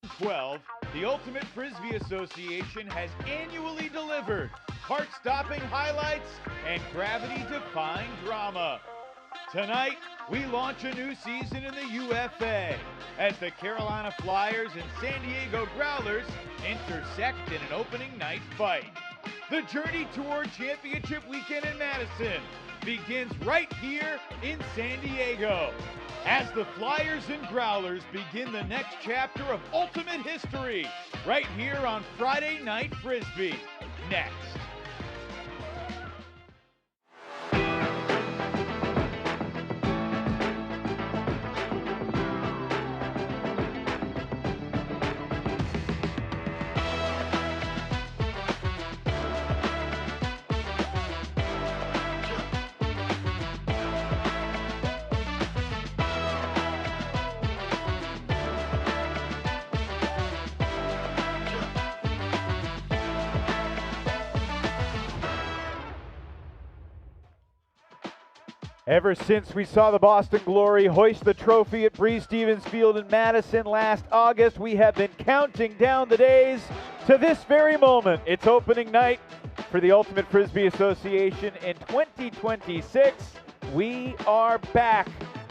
2012, the Ultimate Frisbee Association has annually delivered heart-stopping highlights and gravity-defying drama. Tonight, we launch a new season in the UFA as the Carolina Flyers and San Diego Growlers intersect in an opening night fight. The journey toward championship weekend in Madison begins right here in San Diego as the Flyers and Growlers begin the next chapter of ultimate history right here on Friday Night Frisbee. Next. Ever since we saw the Boston Glory hoist the trophy at Breese-Stevens Field in Madison last August, we have been counting down the days to this very moment. It's opening night for the Ultimate Frisbee Association in 2026. We are back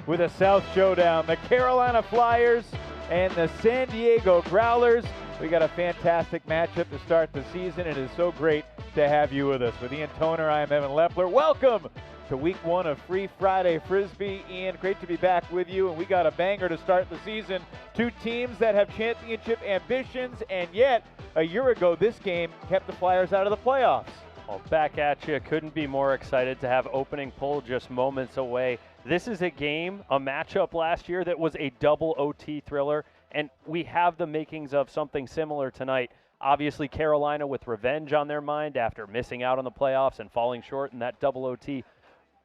with a South Showdown. The Carolina Flyers and the San Diego Growlers. We got a fantastic matchup to start the season. It is so great to have you with us. With Ian Toner, I am Evan Leffler. Welcome to week one of Free Friday Frisbee. Ian, great to be back with you, and we got a banger to start the season. Two teams that have championship ambitions, and yet a year ago this game kept the Flyers out of the playoffs. Well, back at you. Couldn't be more excited to have opening pull just moments away. This is a game, a matchup last year that was a double OT thriller, and we have the makings of something similar tonight. Obviously, Carolina with revenge on their mind after missing out on the playoffs and falling short in that double OT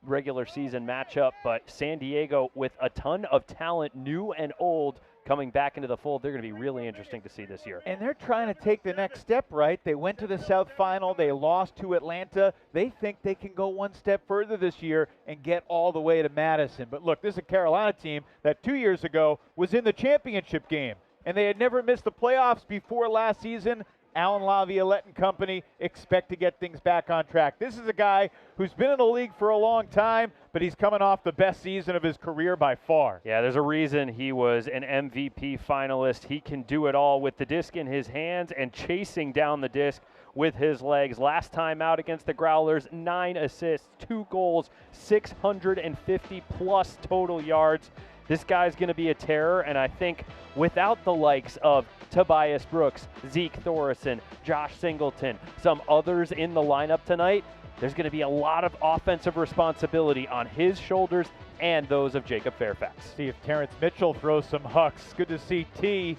regular season matchup, but San Diego with a ton of talent, new and old, coming back into the fold. They're going to be really interesting to see this year. And they're trying to take the next step, right? They went to the South Final. They lost to Atlanta. They think they can go one step further this year and get all the way to Madison. But look, this is a Carolina team that 2 years ago was in the championship game, and they had never missed the playoffs before last season. Alan Laviolette and company expect to get things back on track. This is a guy who's been in the league for a long time, but he's coming off the best season of his career by far. Yeah, there's a reason he was an MVP finalist. He can do it all with the disc in his hands and chasing down the disc with his legs. Last time out against the Growlers, 9 assists, 2 goals, 650-plus total yards. This guy's going to be a terror, and I think without the likes of Tobias Brooks, Zeke Thorison, Josh Singleton, some others in the lineup tonight, there's going to be a lot of offensive responsibility on his shoulders and those of Jacob Fairfax. See if Terrence Mitchell throws some hucks. Good to see T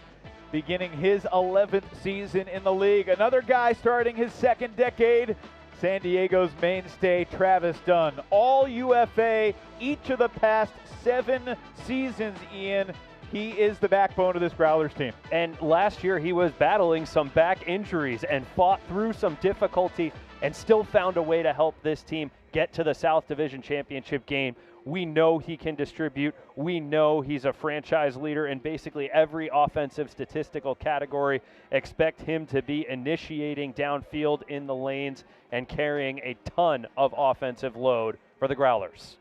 beginning his 11th season in the league. Another guy starting his second decade, San Diego's mainstay, Travis Dunn. All UFA each of the past 7 seasons, Ian. He is the backbone of this Growlers team. And last year he was battling some back injuries and fought through some difficulty and still found a way to help this team get to the South Division Championship game. We know he can distribute. We know he's a franchise leader in basically every offensive statistical category. Expect him to be initiating downfield in the lanes and carrying a ton of offensive load for the Growlers.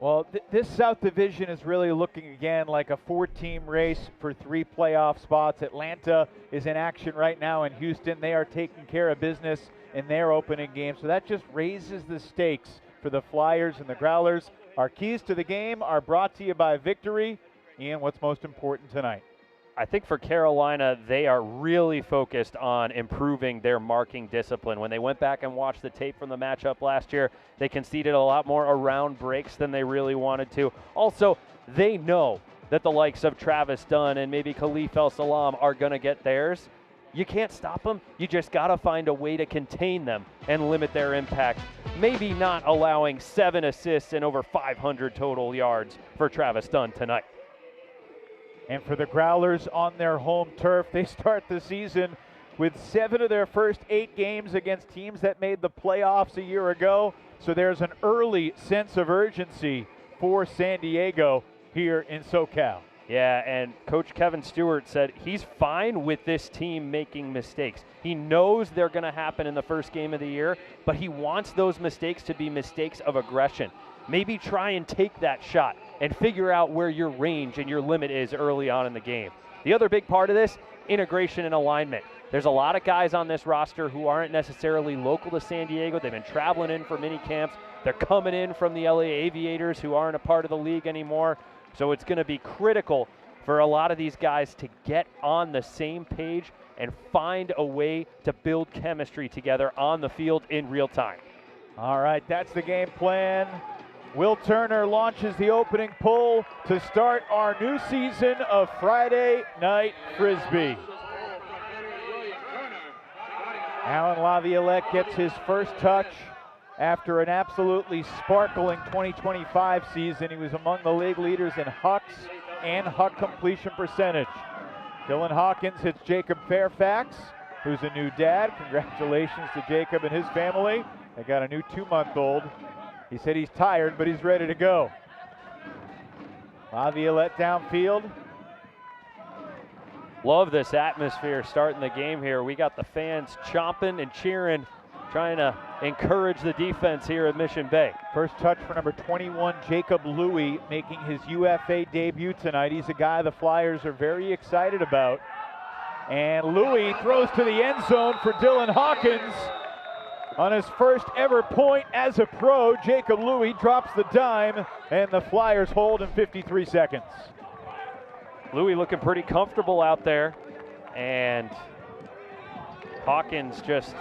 Well, this South Division is really looking again like a 4-team race for 3 playoff spots. Atlanta is in action right now in Houston. They are taking care of business in their opening game, so that just raises the stakes for the Flyers and the Growlers. Our keys to the game are brought to you by Victory. Ian, what's most important tonight? I think for Carolina, they are really focused on improving their marking discipline. When they went back and watched the tape from the matchup last year, they conceded a lot more around breaks than they really wanted to. Also, they know that the likes of Travis Dunn and maybe Khalif El-Salam are going to get theirs. You can't stop them. You just got to find a way to contain them and limit their impact. Maybe not allowing 7 assists and over 500 total yards for Travis Dunn tonight. And for the Growlers on their home turf, they start the season with 7 of their first 8 games against teams that made the playoffs a year ago. So there's an early sense of urgency for San Diego here in SoCal. Yeah, and Coach Kevin Stewart said he's fine with this team making mistakes. He knows they're going to happen in the first game of the year, but he wants those mistakes to be mistakes of aggression. Maybe try and take that shot and figure out where your range and your limit is early on in the game. The other big part of this, integration and alignment. There's a lot of guys on this roster who aren't necessarily local to San Diego. They've been traveling in for mini camps. They're coming in from the LA Aviators who aren't a part of the league anymore. So it's going to be critical for a lot of these guys to get on the same page and find a way to build chemistry together on the field in real time. All right, that's the game plan. Will Turner launches the opening pull to start our new season of Friday Night Frisbee. Alan Laviolette gets his first touch after an absolutely sparkling 2025 season. He was among the league leaders in hucks and huck completion percentage. Dylan Hawkins hits Jacob Fairfax, who's a new dad. Congratulations to Jacob and his family. They got a new 2-month-old. He said he's tired, but he's ready to go. Laviolette downfield. Love this atmosphere starting the game here. We got the fans chomping and cheering, trying to encourage the defense here at Mission Bay. First touch for number 21, Jacob Louie, making his UFA debut tonight. He's a guy the Flyers are very excited about. And Louie throws to the end zone for Dylan Hawkins. On his first ever point as a pro, Jacob Louie drops the dime, and the Flyers hold in 53 seconds. Louie looking pretty comfortable out there, and Hawkins just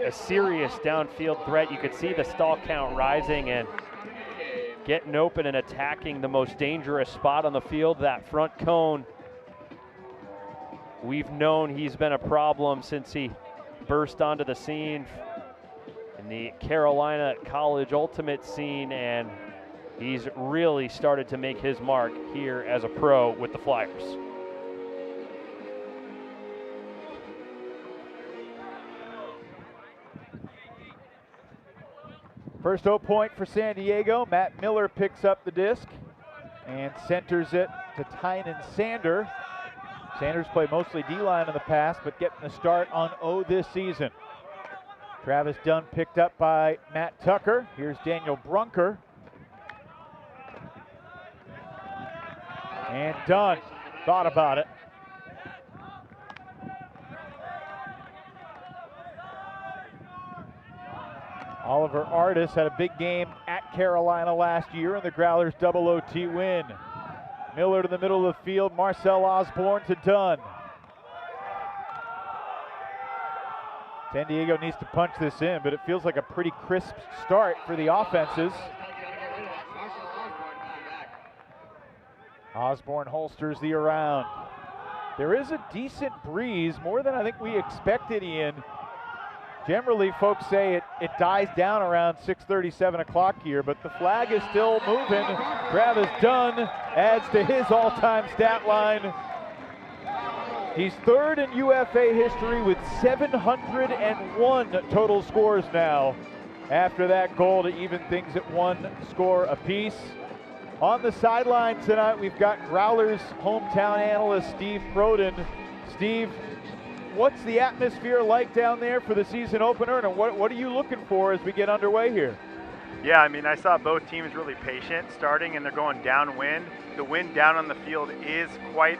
a serious downfield threat. You could see the stall count rising and getting open and attacking the most dangerous spot on the field, that front cone. We've known he's been a problem since he burst onto the scene in the Carolina College Ultimate scene, and he's really started to make his mark here as a pro with the Flyers. First 0 point for San Diego. Matt Miller picks up the disc and centers it to Tynan Sander. Sanders played mostly D-line in the past, but getting the start on O this season. Travis Dunn picked up by Matt Tucker. Here's Daniel Brunker. And Dunn thought about it. Oliver Artis had a big game at Carolina last year in the Growlers double OT win. Miller to the middle of the field, Marcel Osborne to Dunn. San Diego needs to punch this in, but it feels like a pretty crisp start for the offenses. Osborne holsters the around. There is a decent breeze, more than I think we expected, Ian. Generally, folks say it dies down around 6:30, 7 o'clock here, but the flag is still moving. Travis Dunn adds to his all-time stat line. He's third in UFA history with 701 total scores now, after that goal to even things at 1 score apiece. On the sideline tonight, we've got Growlers hometown analyst Steve Proden. Steve, what's the atmosphere like down there for the season opener, and what are you looking for as we get underway here? Yeah, I mean, I saw both teams really patient starting, and they're going downwind. The wind down on the field is quite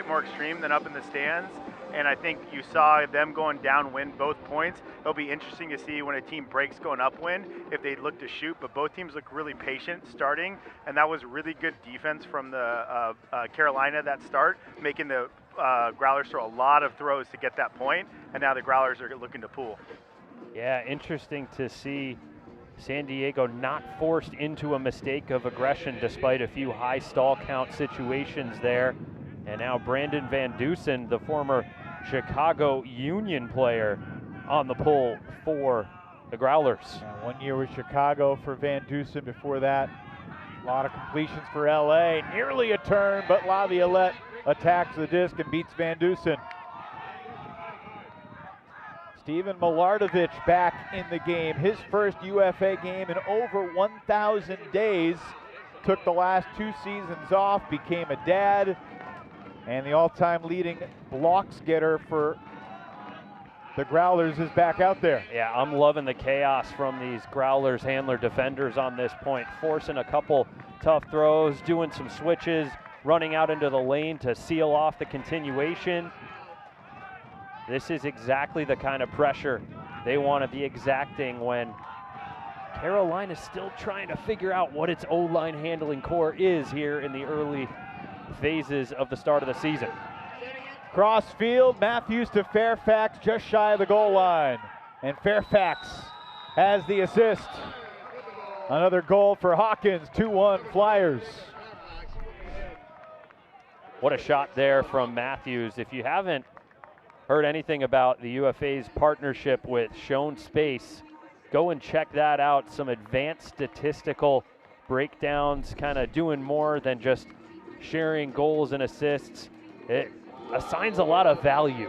more extreme than up in the stands, and I think you saw them going downwind both points. It'll be interesting to see when a team breaks going upwind if they look to shoot, but both teams look really patient starting, and that was really good defense from the Carolina that start, making the Growlers throw a lot of throws to get that point, and now the Growlers are looking to pool. Yeah, interesting to see San Diego not forced into a mistake of aggression despite a few high stall count situations there. And now Brandon Van Dusen, the former Chicago Union player, on the pull for the Growlers. Yeah, 1 year with Chicago for Van Dusen. Before that, a lot of completions for LA. Nearly a turn, but Laviolette attacks the disc and beats Van Dusen. Steven Milardovich back in the game. His first UFA game in over 1,000 days. took the last 2 seasons off, became a dad, and the all-time leading blocks getter for the Growlers is back out there. Yeah, I'm loving the chaos from these Growlers handler defenders on this point, forcing a couple tough throws, doing some switches, running out into the lane to seal off the continuation. This is exactly the kind of pressure they want to be exacting when Carolina's still trying to figure out what its O-line handling core is here in the early phases of the start of the season. Cross field, Matthews to Fairfax, just shy of the goal line. And Fairfax has the assist. Another goal for Hawkins, 2-1 Flyers. What a shot there from Matthews. If you haven't heard anything about the UFA's partnership with Shown Space, go and check that out. Some advanced statistical breakdowns, kind of doing more than just sharing goals and assists. It assigns a lot of value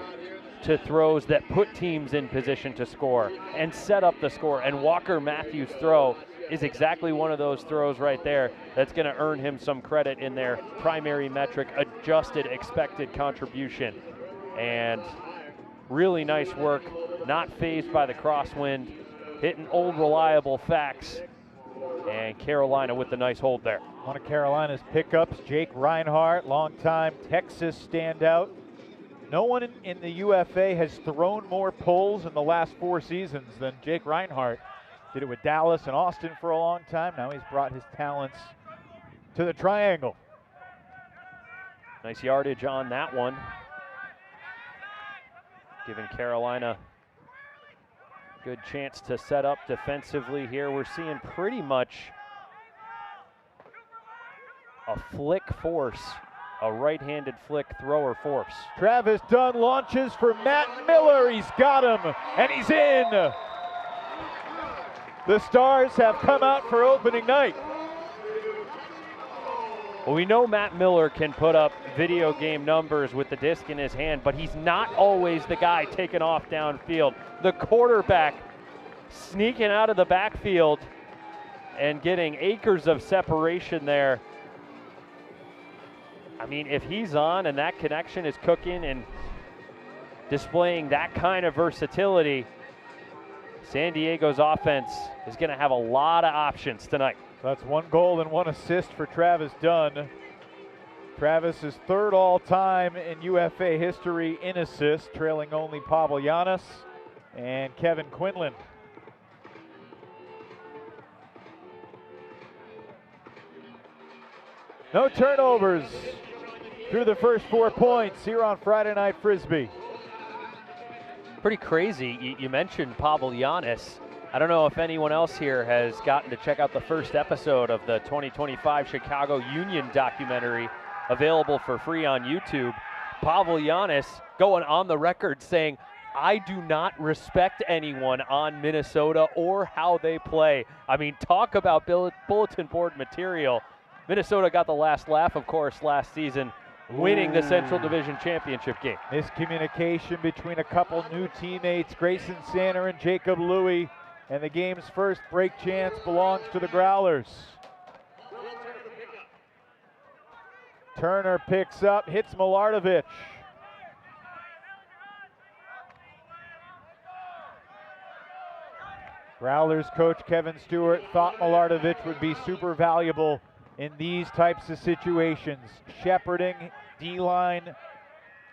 to throws that put teams in position to score and set up the score. And Walker Matthews' throw is exactly one of those throws right there that's going to earn him some credit in their primary metric, adjusted expected contribution. And really nice work, not phased by the crosswind, hitting old reliable facts, and Carolina with the nice hold there. One of Carolina's pickups, Jake Reinhardt, longtime Texas standout. No one in the UFA has thrown more pulls in the last 4 seasons than Jake Reinhardt. Did it with Dallas and Austin for a long time. Now he's brought his talents to the triangle. Nice yardage on that one, giving Carolina a good chance to set up defensively here. We're seeing pretty much a flick force, a right-handed flick thrower force. Travis Dunn launches for Matt Miller. He's got him, and he's in. The Stars have come out for opening night. Well, we know Matt Miller can put up video game numbers with the disc in his hand, but he's not always the guy taking off downfield. The quarterback sneaking out of the backfield and getting acres of separation there. I mean, if he's on and that connection is cooking and displaying that kind of versatility, San Diego's offense is going to have a lot of options tonight. So that's 1 goal and 1 assist for Travis Dunn. Travis is 3rd all-time in UFA history in assists, trailing only Pavel Giannis and Kevin Quinlan. No turnovers through the first 4 points here on Friday Night Frisbee. Pretty crazy. You mentioned Pavel Giannis. I don't know if anyone else here has gotten to check out the first episode of the 2025 Chicago Union documentary, available for free on YouTube. Pavel Giannis going on the record saying, "I do not respect anyone on Minnesota or how they play." I mean, talk about bulletin board material. Minnesota got the last laugh, of course, last season, winning the Central Division Championship game. Miscommunication between a couple new teammates, Grayson Sanner and Jacob Louis, and the game's first break chance belongs to the Growlers. Turner picks up, hits Milardovich. Growlers coach Kevin Stewart thought Milardovich would be super valuable in these types of situations, shepherding D-line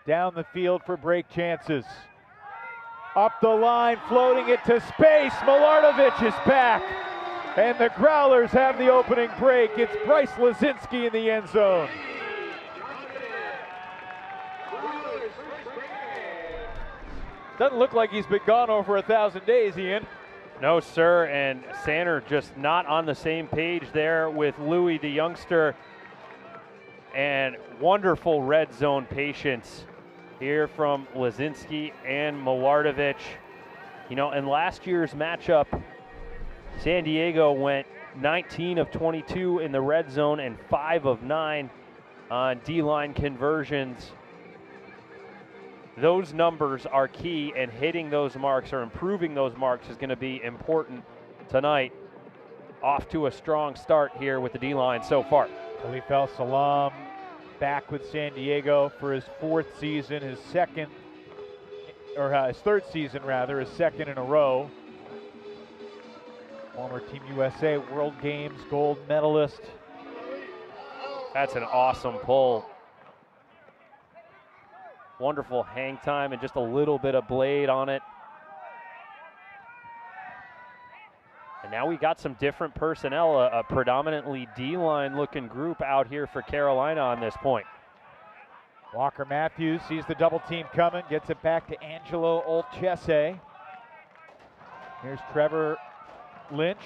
down the field for break chances. Up the line, floating it to space. Milardovich is back, and the Growlers have the opening break. It's Bryce Lazinski in the end zone. Doesn't look like he's been gone over 1,000 days, Ian. No, sir, and Sanner just not on the same page there with Louis, the youngster, and wonderful red zone patience here from Lazinski and Milardovich. You know, in last year's matchup, San Diego went 19 of 22 in the red zone and 5 of 9 on D-line conversions. Those numbers are key, and hitting those marks or improving those marks is going to be important tonight. off to a strong start here with the D-line so far. Khalif El-Salam back with San Diego for his fourth season, his third season rather, his second in a row. Former Team USA World Games gold medalist. That's an awesome pull. Wonderful hang time and just a little bit of blade on it. And now we got some different personnel, a predominantly D-line looking group out here for Carolina on this point. Walker Matthews sees the double team coming, gets it back to Angelo Olchese. Here's Trevor Lynch.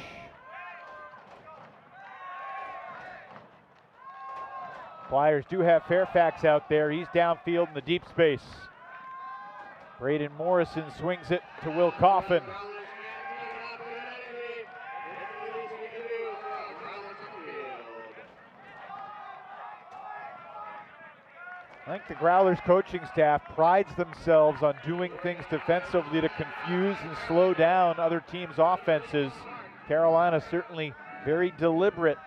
Flyers do have Fairfax out there. He's downfield in the deep space. Braden Morrison swings it to Will Coffin. I think the Growlers coaching staff prides themselves on doing things defensively to confuse and slow down other teams' offenses. Carolina certainly very deliberate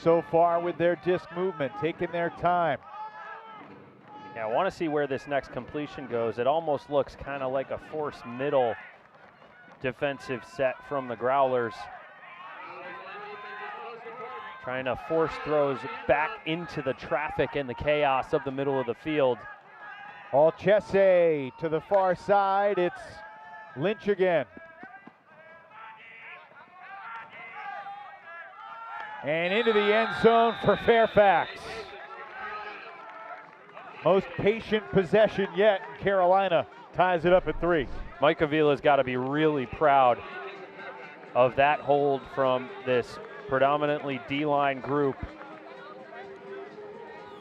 so far with their disc movement, taking their time. Yeah, I want to see where this next completion goes. It almost looks kind of like a force middle defensive set from the Growlers. Trying to force throws back into the traffic and the chaos of the middle of the field. Olchese to the far side. It's Lynch again. And into the end zone for Fairfax. Most patient possession yet, and Carolina ties it up at 3. Mike Avila's got to be really proud of that hold from this predominantly D-line group.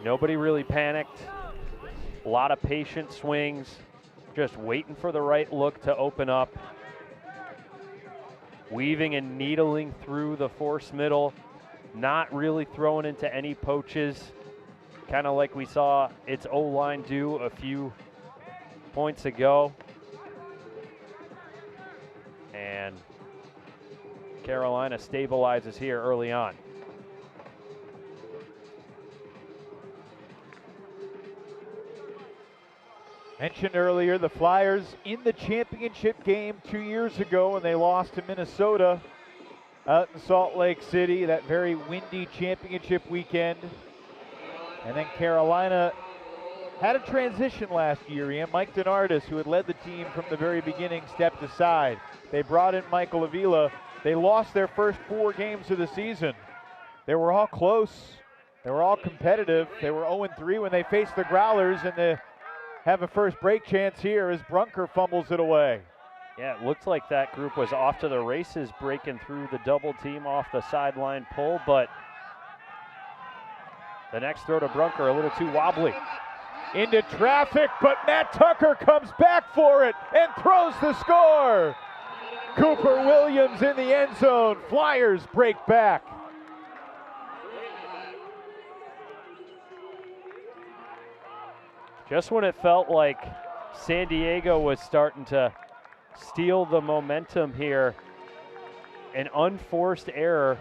Nobody really panicked. A lot of patient swings, just waiting for the right look to open up. Weaving and needling through the force middle, not really throwing into any poaches, kind of like we saw its O-line do a few points ago. And Carolina stabilizes here early on. Mentioned earlier, the Flyers in the championship game 2 years ago when they lost to Minnesota out in Salt Lake City, that very windy championship weekend. And then Carolina had a transition last year. Ian. Mike DeNardis, who had led the team from the very beginning, stepped aside. They brought in Michael Avila. They lost their first 4 games of the season. They were all close. They were all competitive. They were 0-3 when they faced the Growlers, and they have a first break chance here as Brunker fumbles it away. Yeah, it looked like that group was off to the races, breaking through the double team off the sideline pull, but the next throw to Brunker a little too wobbly. Into traffic, but Matt Tucker comes back for it and throws the score. Cooper Williams in the end zone. Flyers break back. Just when it felt like San Diego was starting to steal the momentum here, an unforced error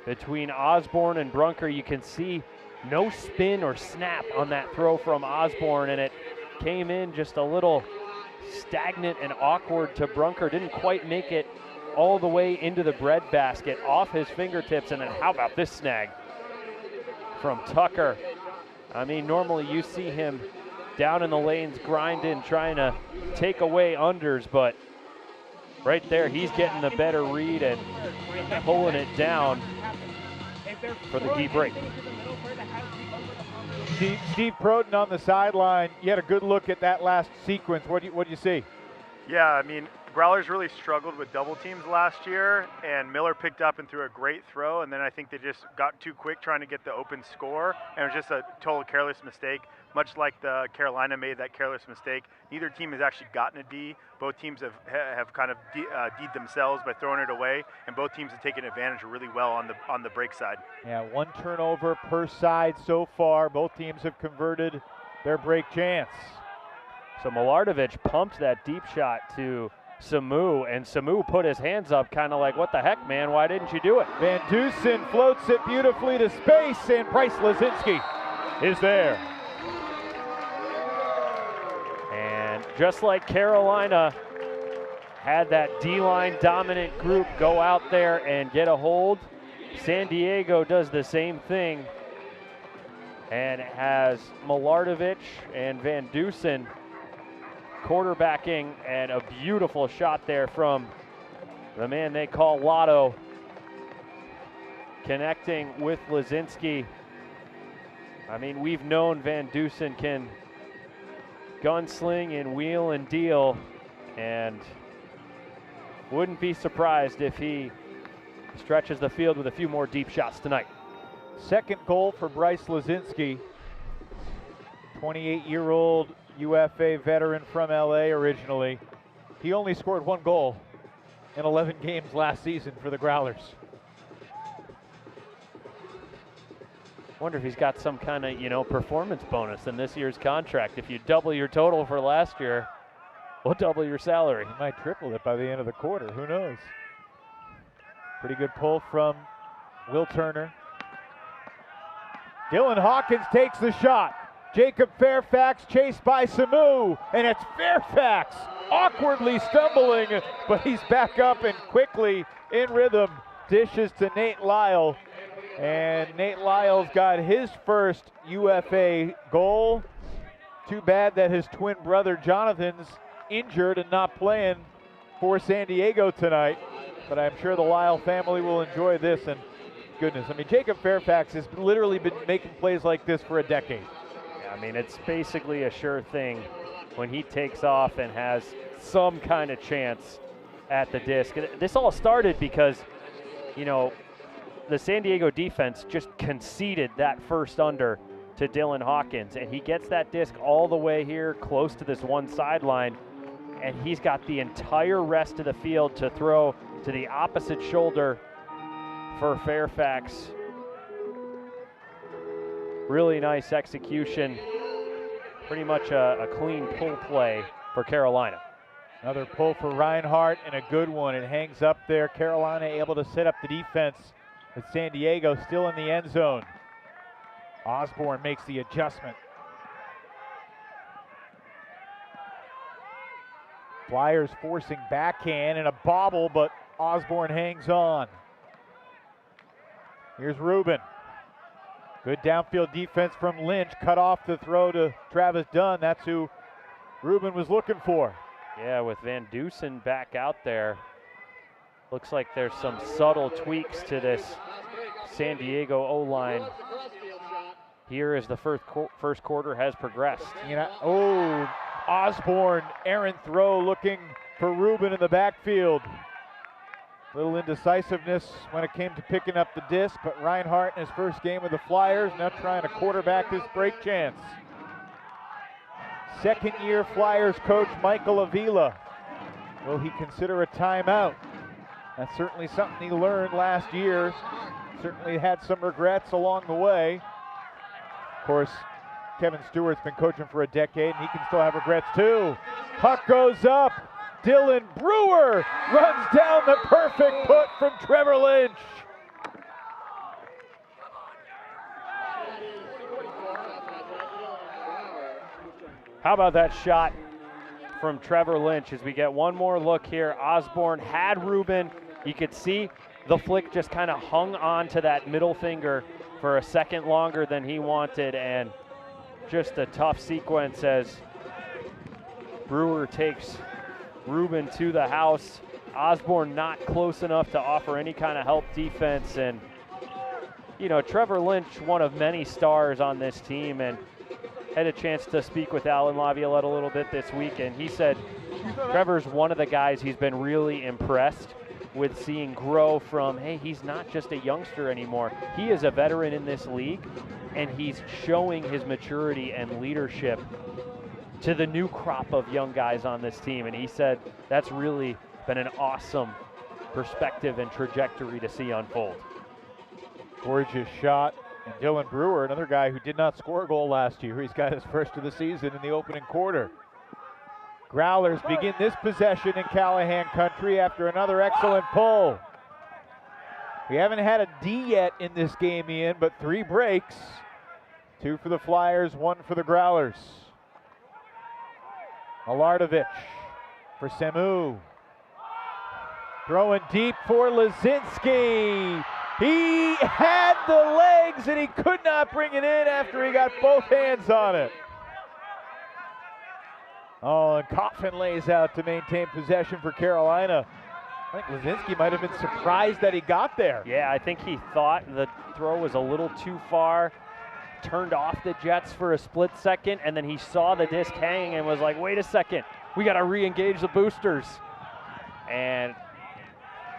between Osborne and Brunker. You can see no spin or snap on that throw from Osborne, and it came in just a little stagnant and awkward to Brunker. Didn't quite make it all the way into the breadbasket, off his fingertips, and then how about this snag from Tucker? I mean, normally you see him down in the lanes grinding, trying to take away unders, but right there he's getting the better read and pulling it down for the key break. Steve Proden on the sideline. You had a good look at that last sequence. What do you see? Yeah, I mean, Growlers really struggled with double teams last year, and Miller picked up and threw a great throw, and then I think they just got too quick trying to get the open score, and it was just a total careless mistake, much like the Carolina made that careless mistake. Neither team has actually gotten a D. Both teams have kind of D'd themselves by throwing it away, and both teams have taken advantage really well on the break side. Yeah, 1 turnover per side so far. Both teams have converted their break chance. So Milardovich pumped that deep shot to Samu, and Samu put his hands up kind of like, what the heck, man, why didn't you do it? Van Dusen floats it beautifully to space, and Bryce Lazinski is there. And just like Carolina had that D-line dominant group go out there and get a hold, San Diego does the same thing and has Milardovich and Van Dusen quarterbacking, and a beautiful shot there from the man they call Lotto, connecting with Lazinski. I mean, we've known Van Dusen can gunsling and wheel and deal, and wouldn't be surprised if he stretches the field with a few more deep shots tonight. Second goal for Bryce Lazinski, 28-year-old UFA veteran from LA originally. He only scored 1 goal in 11 games last season for the Growlers. Wonder if he's got some kind of, performance bonus in this year's contract. If you double your total for last year, we'll double your salary. He might triple it by the end of the quarter, who knows? Pretty good pull from Will Turner. Dylan Hawkins takes the shot. Jacob Fairfax chased by Samu, and it's Fairfax awkwardly stumbling, but he's back up and quickly in rhythm dishes to Nate Lyle. And Nate Lyle's got his first UFA goal. Too bad that his twin brother Jonathan's injured and not playing for San Diego tonight, but I'm sure the Lyle family will enjoy this. And goodness, I mean, Jacob Fairfax has literally been making plays like this for a decade. I mean, it's basically a sure thing when he takes off and has some kind of chance at the disc. This all started because, the San Diego defense just conceded that first under to Dylan Hawkins, and he gets that disc all the way here close to this one sideline, and he's got the entire rest of the field to throw to the opposite shoulder for Fairfax. Really nice execution. Pretty much a clean pull play for Carolina. Another pull for Reinhardt, and a good one. It hangs up there. Carolina able to set up the defense, with San Diego still in the end zone. Osborne makes the adjustment. Flyers forcing backhand and a bobble, but Osborne hangs on. Here's Rubin. Good downfield defense from Lynch. Cut off the throw to Travis Dunn. That's who Rubin was looking for. Yeah, with Van Dusen back out there, looks like there's some subtle tweaks to this San Diego O-line here as the first quarter has progressed. Osborne, errant throw looking for Rubin in the backfield. Little indecisiveness when it came to picking up the disc, but Reinhardt in his first game with the Flyers now trying to quarterback this break chance. Second-year Flyers coach Michael Avila. Will he consider a timeout? That's certainly something he learned last year. Certainly had some regrets along the way. Of course, Kevin Stewart's been coaching for a decade, and he can still have regrets too. Puck goes up. Dylan Brewer runs down the perfect put from Trevor Lynch. How about that shot from Trevor Lynch as we get one more look here? Osborne had Rubin. You could see the flick just kind of hung on to that middle finger for a second longer than he wanted, and just a tough sequence as Brewer takes Rubin to the house. Osborne not close enough to offer any kind of help defense, and Trevor Lynch, one of many stars on this team, and had a chance to speak with Alan Laviolette a little bit this week, and he said Trevor's one of the guys he's been really impressed with seeing grow from, hey, he's not just a youngster anymore. He is a veteran in this league, and he's showing his maturity and leadership to the new crop of young guys on this team. And he said that's really been an awesome perspective and trajectory to see unfold. Gorgeous shot. And Dylan Brewer, another guy who did not score a goal last year. He's got his first of the season in the opening quarter. Growlers begin this possession in Callahan country after another excellent pull. We haven't had a D yet in this game, Ian, but 3 breaks. 2 for the Flyers, 1 for the Growlers. Alardovich for Semu. Throwing deep for Lazinski. He had the legs and he could not bring it in after he got both hands on it. Oh, and Coffin lays out to maintain possession for Carolina. I think Lazinski might have been surprised that he got there. Yeah, I think he thought the throw was a little too far, turned off the Jets for a split second, and then he saw the disc hanging and was like, wait a second, we got to re-engage the boosters. And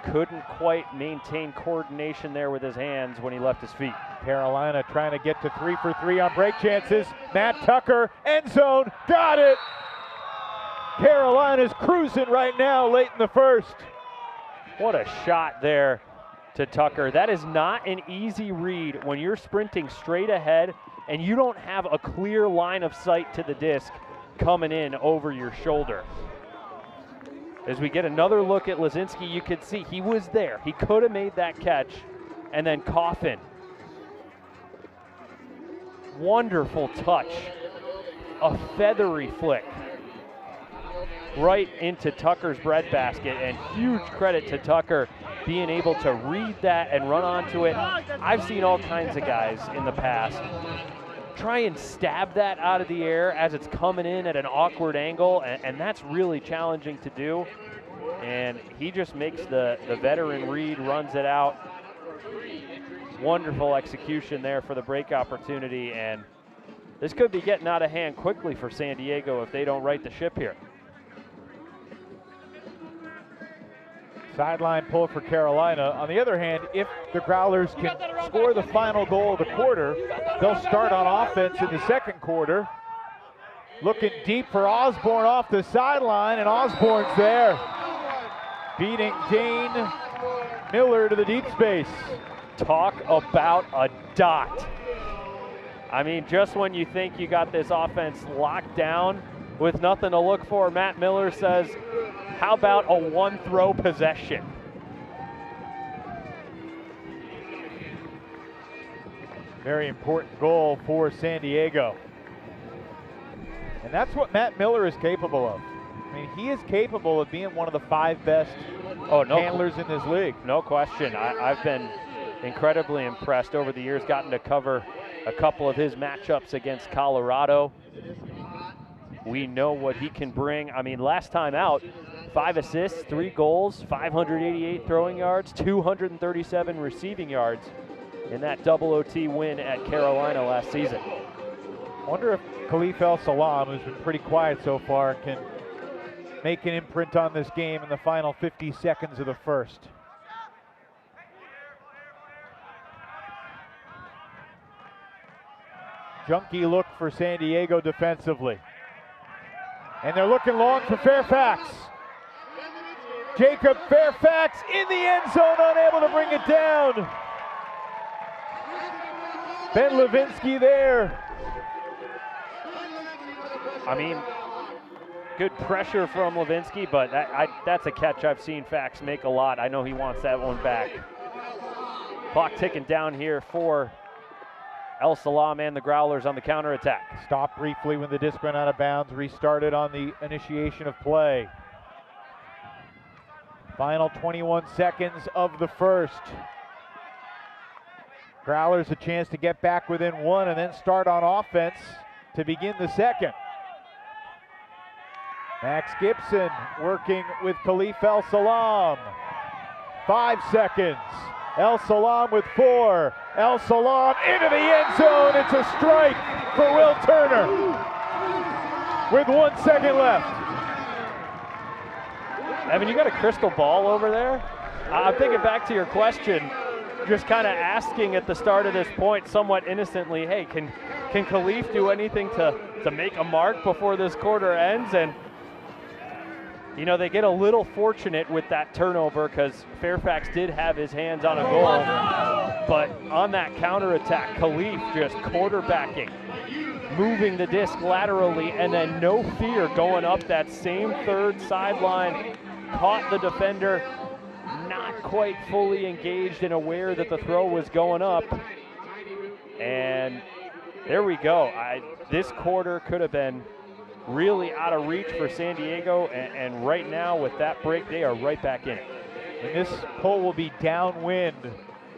couldn't quite maintain coordination there with his hands when he left his feet. Carolina trying to get to 3 for 3 on break chances. Matt Tucker, end zone, got it! Carolina's cruising right now late in the first. What a shot there to Tucker. That is not an easy read when you're sprinting straight ahead and you don't have a clear line of sight to the disc coming in over your shoulder. As we get another look at Lazinski, you could see he was there. He could have made that catch. And then Coffin. Wonderful touch. A feathery flick right into Tucker's breadbasket, and huge credit to Tucker being able to read that and run onto it. I've seen all kinds of guys in the past try and stab that out of the air as it's coming in at an awkward angle, and that's really challenging to do. And he just makes the veteran read, runs it out. Wonderful execution there for the break opportunity, and this could be getting out of hand quickly for San Diego if they don't right the ship here. Sideline pull for Carolina. On the other hand, if the Growlers can score the final goal of the quarter, they'll start on offense in the second quarter. Looking deep for Osborne off the sideline, and Osborne's there. Beating Dane Miller to the deep space. Talk about a dot. I mean, just when you think you got this offense locked down with nothing to look for, Matt Miller says, how about a one-throw possession? Very important goal for San Diego. And that's what Matt Miller is capable of. I mean, he is capable of being one of the 5 best handlers in this league. No question. I've been incredibly impressed over the years, gotten to cover a couple of his matchups against Colorado. We know what he can bring. I mean, last time out, 5 assists, 3 goals, 588 throwing yards, 237 receiving yards in that double OT win at Carolina last season. I wonder if Khalif El-Salam, who's been pretty quiet so far, can make an imprint on this game in the final 50 seconds of the first. Junky look for San Diego defensively. And they're looking long for Fairfax. Jacob Fairfax in the end zone, unable to bring it down. Ben Levinsky there. I mean, good pressure from Levinsky, but that's a catch I've seen Fax make a lot. I know he wants that one back. Clock ticking down here for El-Salam and the Growlers on the counterattack. Stopped briefly when the disc went out of bounds, restarted on the initiation of play. Final 21 seconds of the first. Growlers a chance to get back within 1 and then start on offense to begin the second. Max Gibson working with Khalif El-Salam. 5 seconds. El-Salam with 4. El-Salam into the end zone. It's a strike for Will Turner with 1 second left. Evan, you got a crystal ball over there? I'm thinking back to your question, just kind of asking at the start of this point somewhat innocently, hey, can Khalif do anything to make a mark before this quarter ends? And you know, they get a little fortunate with that turnover because Fairfax did have his hands on a goal. But on that counterattack, Khalif just quarterbacking moving the disc laterally, and then no fear going up that same third sideline, caught the defender, not quite fully engaged and aware that the throw was going up. And there we go. This quarter could have been really out of reach for San Diego, and right now with that break, they are right back in it. And this pull will be downwind,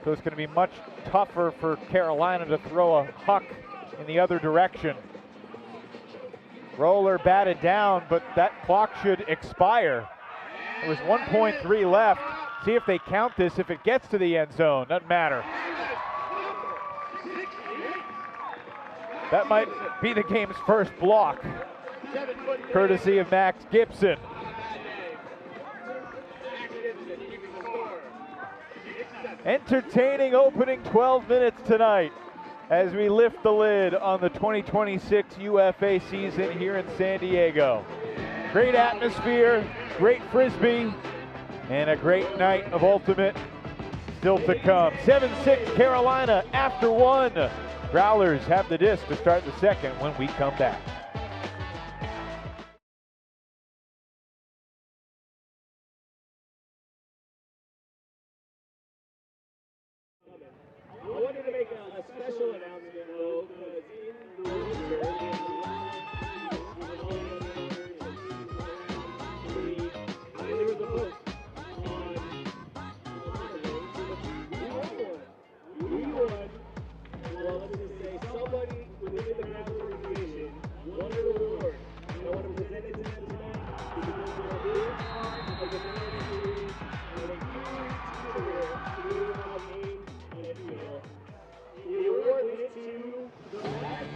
so it's going to be much tougher for Carolina to throw a huck in the other direction. Roller batted down, but that clock should expire. There was 1.3 left. See if they count this. If it gets to the end zone, doesn't matter. That might be the game's first block, courtesy of Max Gibson. Entertaining opening 12 minutes tonight as we lift the lid on the 2026 UFA season here in San Diego. Great atmosphere, great Frisbee, and a great night of ultimate still to come. 7-6 Carolina after one. Growlers have the disc to start the second when we come back. I wanted to make a special announcement though, because in the winter, there was a vote on we won, well, let's just say somebody within the Growlers organization won an award, and I want to present it to them tonight because they are big part of the Growlers series and a huge career through our game and field. The award went to the best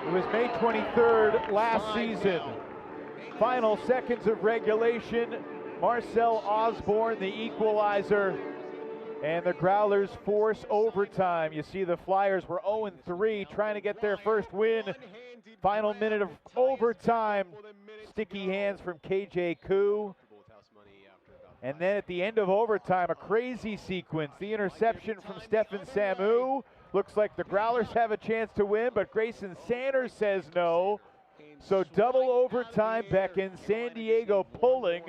It was May 23rd last season. Final seconds of regulation. Marcel Osborne, the equalizer. And the Growlers force overtime. You see the Flyers were 0-3, trying to get their first win. Final minute of overtime. Sticky hands from KJ Koo. And then at the end of overtime, a crazy sequence. The interception from Stephen Samu. Looks like the Growlers have a chance to win, but Grayson Sanders says no. So double overtime beckons. San Diego pulling.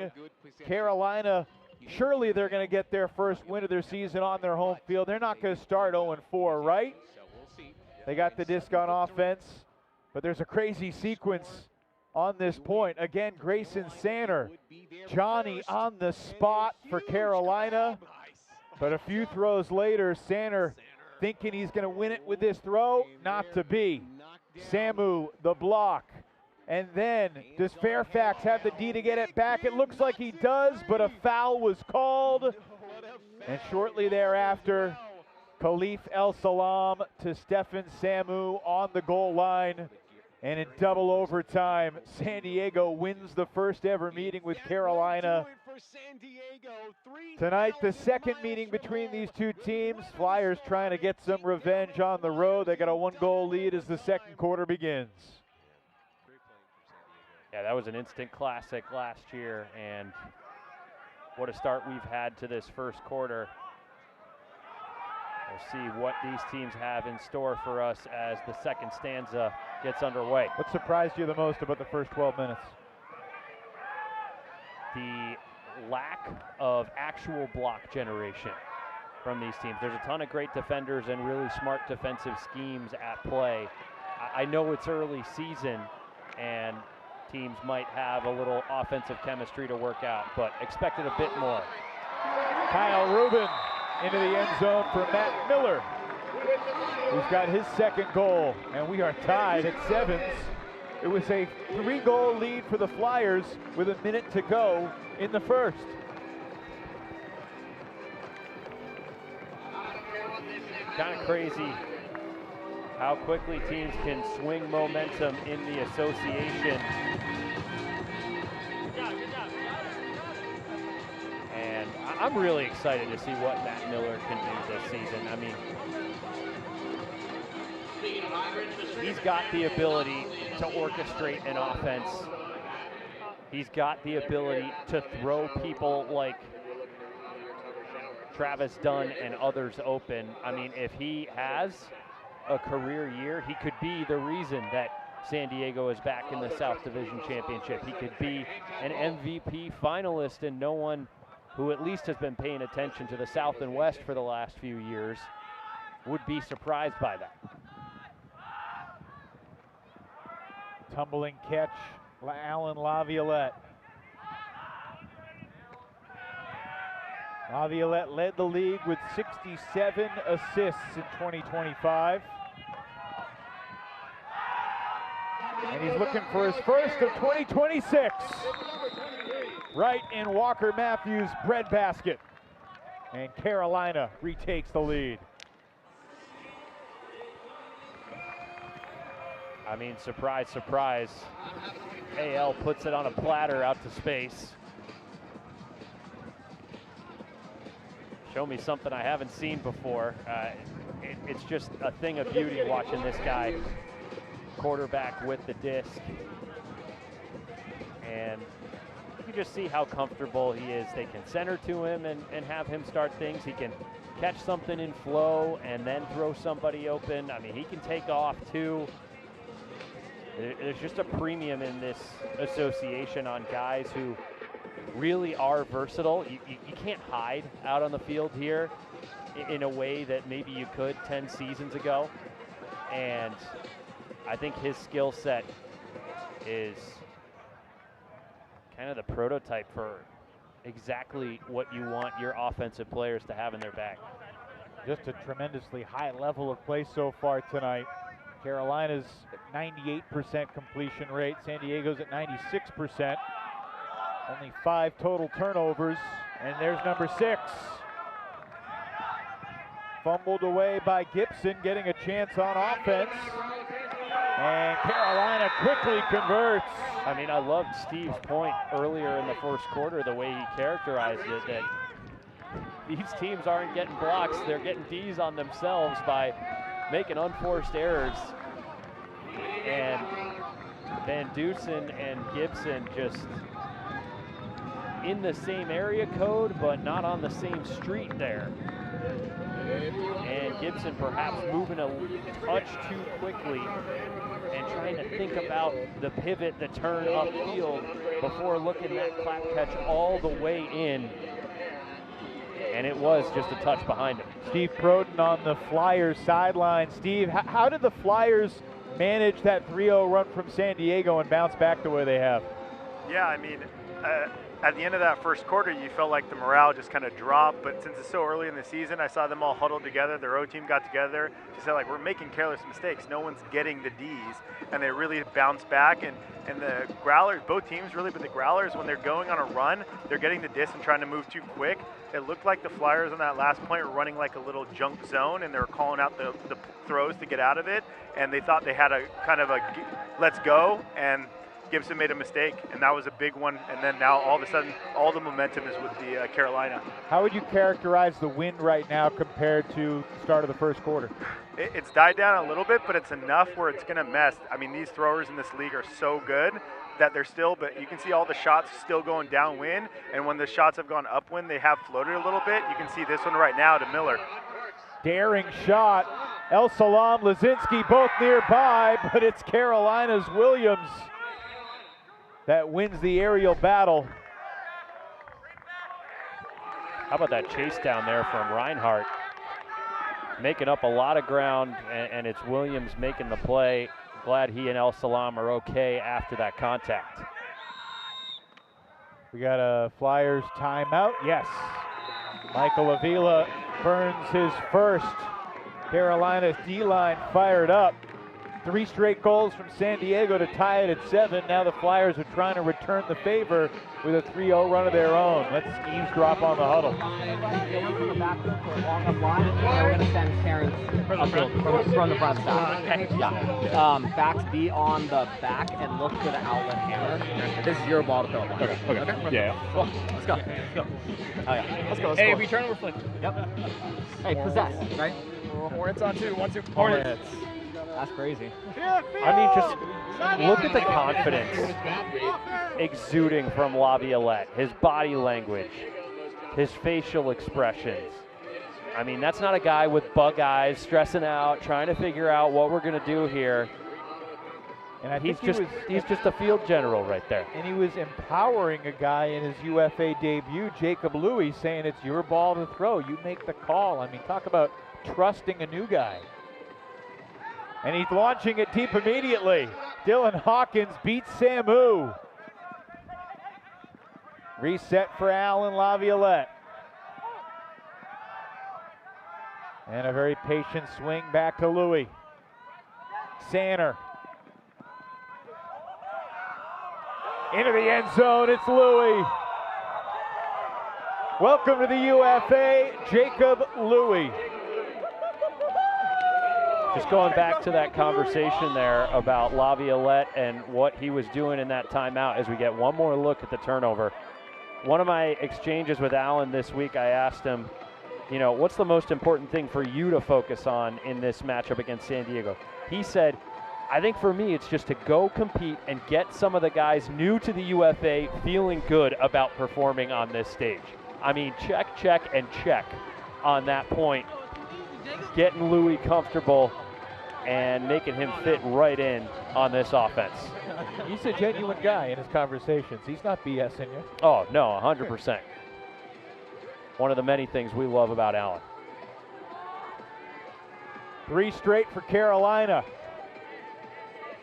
Carolina, surely they're going to get their first win of their season on their home field. They're not going to start 0-4, right? They got the disc on offense, but there's a crazy sequence on this point. Again, Grayson Sanders, Johnny on the spot for Carolina, but a few throws later, Sanders thinking he's going to win it with this throw, not to be. Samu, the block. And then, does Fairfax have the D to get it back? It looks like he does, but a foul was called. And shortly thereafter, Khalif El Salam to Stephen Samu on the goal line. And in double overtime, San Diego wins the first ever meeting with Carolina. Tonight, the second meeting between these two teams. Flyers trying to get some revenge on the road. They got a one-goal lead as the second quarter begins. Yeah, that was an instant classic last year, and what a start we've had to this first quarter. We'll see what these teams have in store for us as the second stanza gets underway. What surprised you the most about the first 12 minutes? The lack of actual block generation from these teams. There's a ton of great defenders and really smart defensive schemes at play. I know it's early season and teams might have a little offensive chemistry to work out, but expected a bit more. Kyle Rubin into the end zone for Matt Miller, who's got his second goal, and we are tied at 7. It was a 3-goal lead for the Flyers with a minute to go in the first. Kind of crazy how quickly teams can swing momentum in the association. And I'm really excited to see what Matt Miller can do this season. I mean, he's got the ability to orchestrate an offense. He's got the ability to throw people like Travis Dunn and others open. I mean, if he has a career year, he could be the reason that San Diego is back in the South Division Championship. He could be an MVP finalist, and no one who at least has been paying attention to the South and West for the last few years would be surprised by that. Tumbling catch, Alan Laviolette. Laviolette led the league with 67 assists in 2025. And he's looking for his first of 2026. Right in Walker Matthews' breadbasket. And Carolina retakes the lead. I mean, surprise, surprise. AL puts it on a platter out to space. Show me something I haven't seen before. It's just a thing of beauty watching this guy quarterback with the disc. And you can just see how comfortable he is. They can center to him and have him start things. He can catch something in flow and then throw somebody open. I mean, he can take off too. There's just a premium in this association on guys who really are versatile. You can't hide out on the field here in a way that maybe you could 10 seasons ago. And I think his skill set is kind of the prototype for exactly what you want your offensive players to have in their bag. Just a tremendously high level of play so far tonight. Carolina's at 98% completion rate. San Diego's at 96%. Only 5 total turnovers, and there's number 6. Fumbled away by Gibson, getting a chance on offense. And Carolina quickly converts. I mean, I loved Steve's point earlier in the first quarter, the way he characterized it, that these teams aren't getting blocks, they're getting Ds on themselves by making unforced errors. And Van Dusen and Gibson just in the same area code, but not on the same street there. And Gibson perhaps moving a touch too quickly and trying to think about the pivot, the turn upfield before looking that clap catch all the way in. And it was just a touch behind him. Steve Proden on the Flyers sideline. Steve, how did the Flyers manage that 3-0 run from San Diego and bounce back the way they have? Yeah, I mean, at the end of that first quarter, you felt like the morale just kind of dropped. But since it's so early in the season, I saw them all huddled together. The road team got together to say, like, we're making careless mistakes. No one's getting the Ds. And they really bounced back. And the Growlers, both teams really, but the Growlers, when they're going on a run, they're getting the disc and trying to move too quick. It looked like the Flyers on that last point were running like a little junk zone, and they were calling out the throws to get out of it. And they thought they had a kind of a let's go, and Gibson made a mistake, and that was a big one. And then now all of a sudden, all the momentum is with the Carolina. How would you characterize the wind right now compared to the start of the first quarter? It's died down a little bit, but it's enough where it's going to mess. I mean, these throwers in this league are so good that they're still, but you can see all the shots still going downwind, and when the shots have gone upwind, they have floated a little bit. You can see this one right now to Miller. Daring shot. El Salam, Lazinski both nearby, but it's Carolina's Williams that wins the aerial battle. How about that chase down there from Reinhardt? Making up a lot of ground, and it's Williams making the play. Glad he and El Salam are okay after that contact. We got a Flyers timeout. Yes. Michael Avila burns his first. Carolina's D-line fired up. 3 straight goals from San Diego to tie it at 7. Now the Flyers are trying to return the favor with a 3-0 run of their own. Let's eavesdrop on the huddle. From the back for a long up line, and we're going to send Terrence upfield from the front side. Yeah. Backs be on the back and look for the outlet hammer. This is your ball to throw up. Okay. Yeah. Cool. Let's go. Oh yeah. Let's go. Hey, return over flick. Yep. Hey, possess, right? Hornets on 2. 1, 2. Hornets. That's crazy. I mean, just look at the confidence exuding from Laviolette, his body language, his facial expressions. I mean, that's not a guy with bug eyes, stressing out, trying to figure out what we're going to do here. And I He's think just a field general right there. And he was empowering a guy in his UFA debut, Jacob Louis, saying it's your ball to throw. You make the call. I mean, talk about trusting a new guy. And he's launching it deep immediately. Dylan Hawkins beats Samu. Reset for Alan Laviolette. And a very patient swing back to Louis. Sanner. Into the end zone, it's Louis. Welcome to the UFA, Jacob Louis. Just going back to that conversation there about Laviolette and what he was doing in that timeout as we get one more look at the turnover. One of my exchanges with Alan this week, I asked him, you know, what's the most important thing for you to focus on in this matchup against San Diego? He said, I think for me it's just to go compete and get some of the guys new to the UFA feeling good about performing on this stage. I mean, check, and check on that point. Getting Louis comfortable and making him fit right in on this offense. He's a genuine guy in his conversations. He's not BSing you. Oh, no, 100%. One of the many things we love about Allen. 3 straight for Carolina.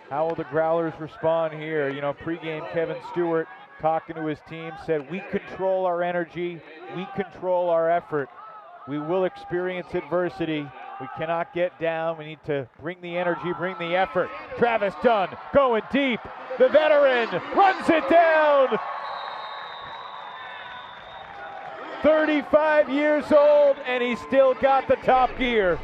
How will the Growlers respond here? You know, pregame Kevin Stewart talking to his team said, we control our energy, we control our effort. We will experience adversity. We cannot get down. We need to bring the energy, bring the effort. Travis Dunn going deep. The veteran runs it down. 35 years old, and he's still got the top gear.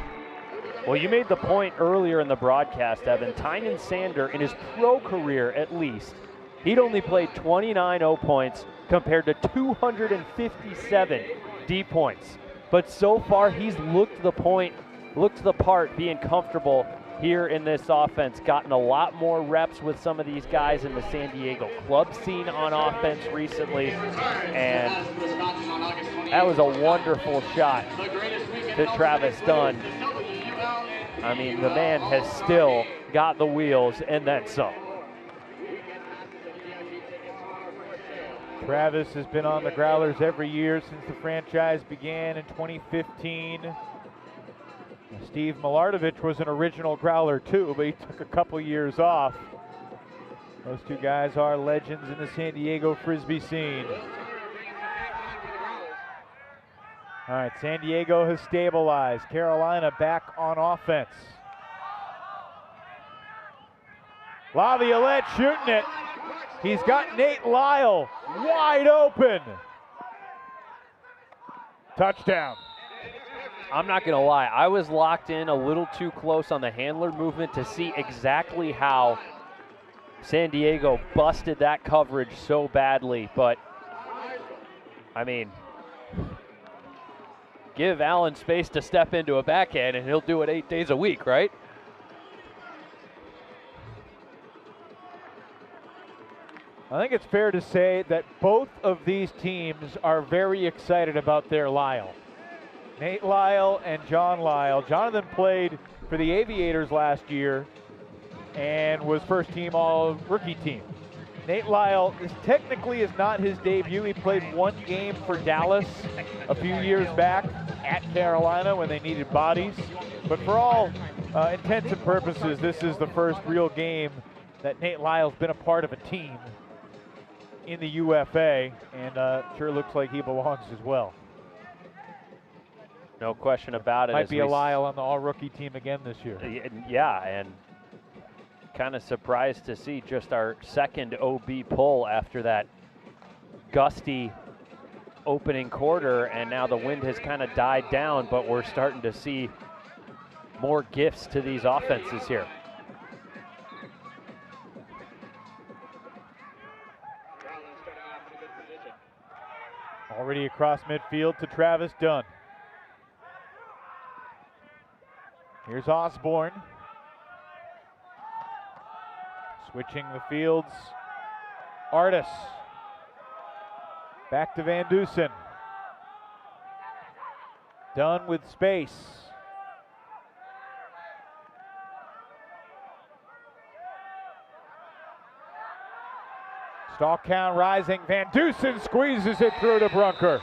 Well, you made the point earlier in the broadcast, Evan. Tynan Sander, in his pro career at least, he'd only played 29 O points compared to 257 D points. But so far, he's looked the part, being comfortable here in this offense, gotten a lot more reps with some of these guys in the San Diego club scene on offense recently, and that was a wonderful shot to Travis Dunn. I mean, the man has still got the wheels and then some. Travis has been on the Growlers every year since the franchise began in 2015. Steve Milardovich was an original Growler too, but he took a couple years off. Those two guys are legends in the San Diego Frisbee scene. All right, San Diego has stabilized. Carolina back on offense. Laviolette shooting it. He's got Nate Lyle wide open. Touchdown. I'm not going to lie. I was locked in a little too close on the handler movement to see exactly how San Diego busted that coverage so badly. But, I mean, give Allen space to step into a backhand, and he'll do it 8 days a week, right? I think it's fair to say that both of these teams are very excited about their Lyle. Nate Lyle and John Lyle. Jonathan played for the Aviators last year and was first team all-rookie team. Nate Lyle technically is not his debut. He played 1 game for Dallas a few years back at Carolina when they needed bodies. But for all intents and purposes, this is the first real game that Nate Lyle's been a part of a team in the UFA, and sure looks like he belongs as well. No question about it. Might be a Lyle on the all-rookie team again this year. Yeah, and kind of surprised to see just our second OB pull after that gusty opening quarter, and now the wind has kind of died down, but we're starting to see more gifts to these offenses here. Already across midfield to Travis Dunn. Here's Osborne. Switching the fields. Artis. Back to Van Dusen. Dunn with space. Stall count rising. Van Dusen squeezes it through to Brunker.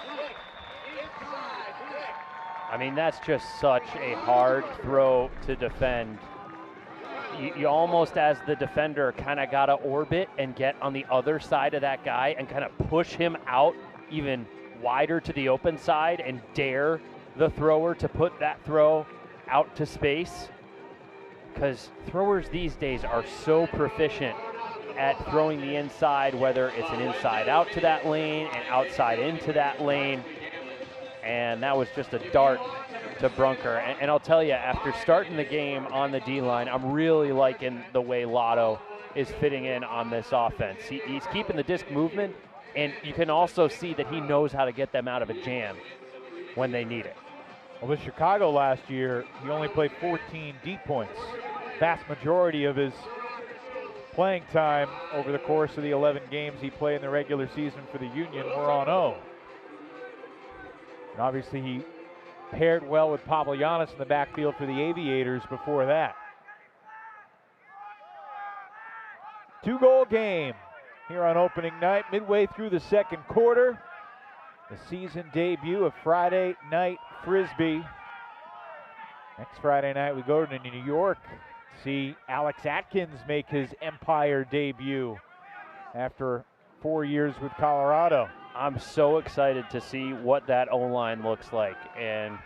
I mean, that's just such a hard throw to defend. You almost, as the defender, kind of got to orbit and get on the other side of that guy and kind of push him out even wider to the open side and dare the thrower to put that throw out to space. Because throwers these days are so proficient at throwing the inside, whether it's an inside out to that lane and outside into that lane. And that was just a dart to Brunker. And I'll tell you, after starting the game on the D-line, I'm really liking the way Lotto is fitting in on this offense. He's keeping the disc movement, and you can also see that he knows how to get them out of a jam when they need it. Well, with Chicago last year, he only played 14 deep points. Vast majority of his playing time over the course of the 11 games he played in the regular season for the Union were on O. And obviously he paired well with Pavlianis in the backfield for the Aviators before that. 2-goal game here on opening night, midway through the second quarter. The season debut of Friday Night Frisbee. Next Friday night we go to New York to see Alex Atkins make his Empire debut after 4 years with Colorado. I'm so excited to see what that O-line looks like and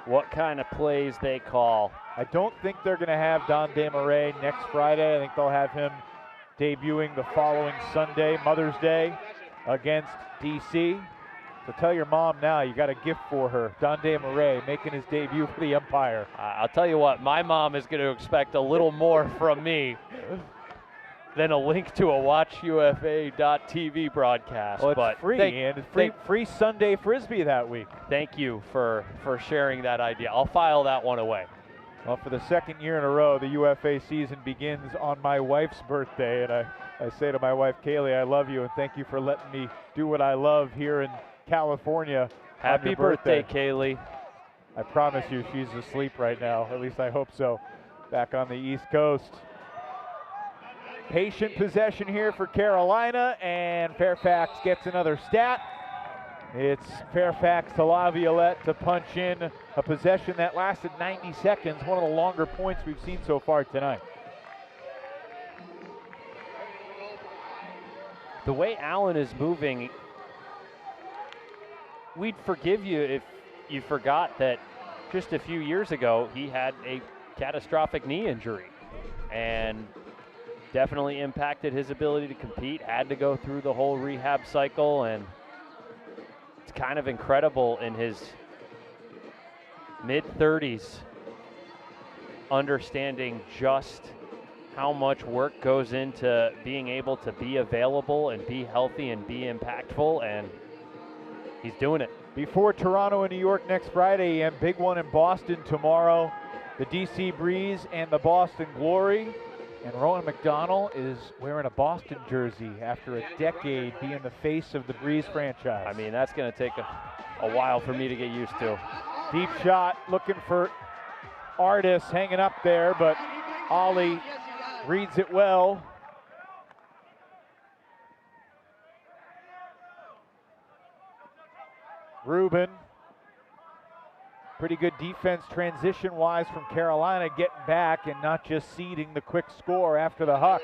what kind of plays they call. I don't think they're going to have Don DeMarais next Friday. I think they'll have him debuting the following Sunday, Mother's Day, against DC. So tell your mom now, you got a gift for her. Don DeMarais making his debut for the Empire. I'll tell you what, my mom is going to expect a little more from me than a link to a WatchUFA.tv broadcast. Well, it's but free, and it's free Sunday Frisbee that week. Thank you for sharing that idea. I'll file that one away. Well, for the second year in a row, the UFA season begins on my wife's birthday, and I say to my wife, Kaylee, I love you, and thank you for letting me do what I love here in California. Happy birthday, Kaylee. I promise you she's asleep right now. At least I hope so. Back on the East Coast. Patient possession here for Carolina, and Fairfax gets another stat. It's Fairfax to LaViolette to punch in a possession that lasted 90 seconds, one of the longer points we've seen so far tonight. The way Allen is moving, we'd forgive you if you forgot that just a few years ago he had a catastrophic knee injury and definitely impacted his ability to compete, had to go through the whole rehab cycle, and it's kind of incredible in his mid-30s understanding just how much work goes into being able to be available and be healthy and be impactful, and he's doing it. Before Toronto and New York next Friday, and big one in Boston tomorrow, the DC Breeze and the Boston Glory. And Rowan McDonald is wearing a Boston jersey after a decade being the face of the Breeze franchise. I mean, that's going to take a while for me to get used to. Deep shot, looking for Artis hanging up there, but Ollie reads it well. Rubin. Pretty good defense transition-wise from Carolina, getting back and not just ceding the quick score after the huck.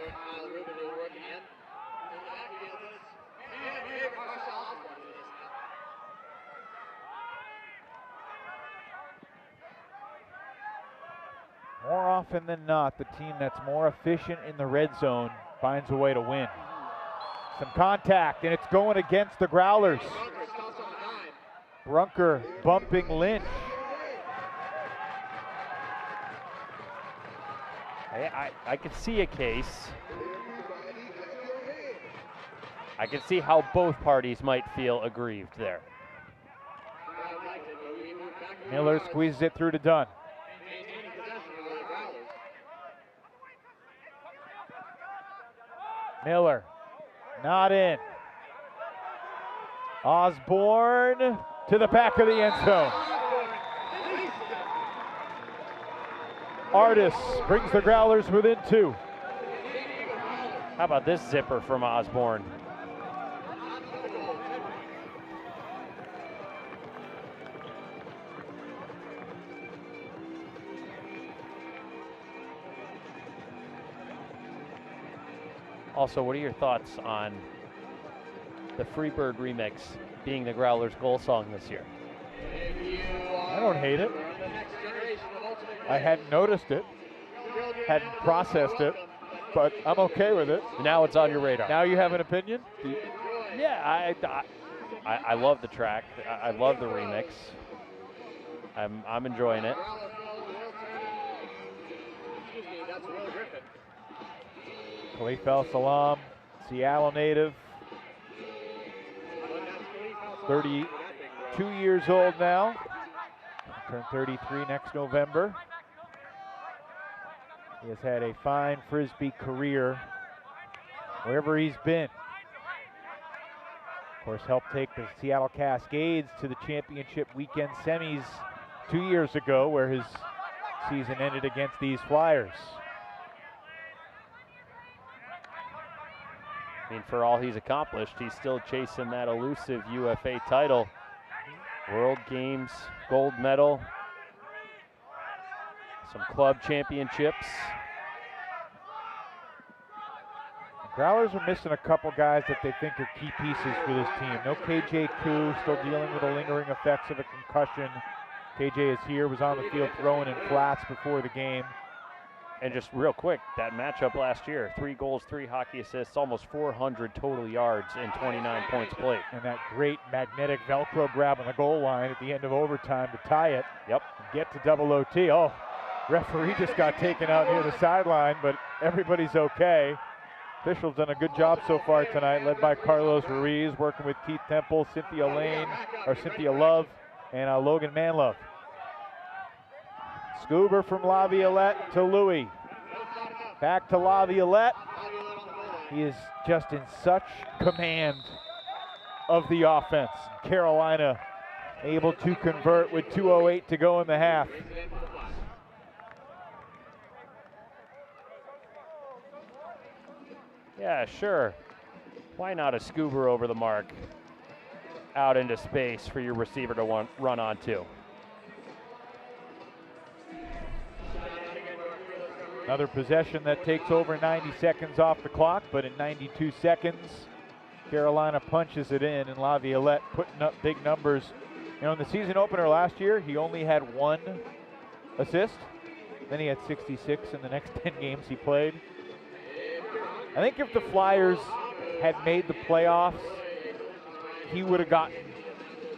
often than not, the team that's more efficient in the red zone finds a way to win. Some contact, and it's going against the Growlers. Brunker bumping Lynch. I could see a case. I can see how both parties might feel aggrieved there. Miller squeezes it through to Dunn. Miller, not in. Osborne to the back of the end zone. Artis brings the Growlers within 2. How about this zipper from Osborne? Also, what are your thoughts on the Freebird remix being the Growlers' goal song this year? I don't hate it. I hadn't noticed it, hadn't processed it, but I'm okay with it. Now it's on your radar. Now you have an opinion? Yeah, I love the track. I love the remix. I'm enjoying it. Khalif El-Salam, Seattle native, 32 years old now. He'll turn 33 next November. He has had a fine Frisbee career wherever he's been. Of course, helped take the Seattle Cascades to the championship weekend semis 2 years ago, where his season ended against these Flyers. I mean, for all he's accomplished, he's still chasing that elusive UFA title. World Games gold medal, some club championships. The Growlers are missing a couple guys that they think are key pieces for this team. No KJ Koo, still dealing with the lingering effects of a concussion. KJ is here, was on the field throwing in flats before the game. And just real quick, that matchup last year, 3 goals, 3 hockey assists, almost 400 total yards and 29 points played. And that great magnetic Velcro grab on the goal line at the end of overtime to tie it. Yep. Get to double OT. Oh, referee just got taken out near the sideline, but everybody's okay. Officials done a good job so far tonight, led by Carlos Ruiz, working with Keith Temple, Cynthia Love, and Logan Manlove. Scuba from Laviolette to Louis. Back to Laviolette. He is just in such command of the offense. Carolina able to convert with 2:08 to go in the half. Yeah, sure. Why not a scuba over the mark out into space for your receiver to run onto? Another possession that takes over 90 seconds off the clock, but in 92 seconds, Carolina punches it in, and Laviolette putting up big numbers. You know, in the season opener last year, he only had 1 assist. Then he had 66 in the next 10 games he played. I think if the Flyers had made the playoffs, he would have gotten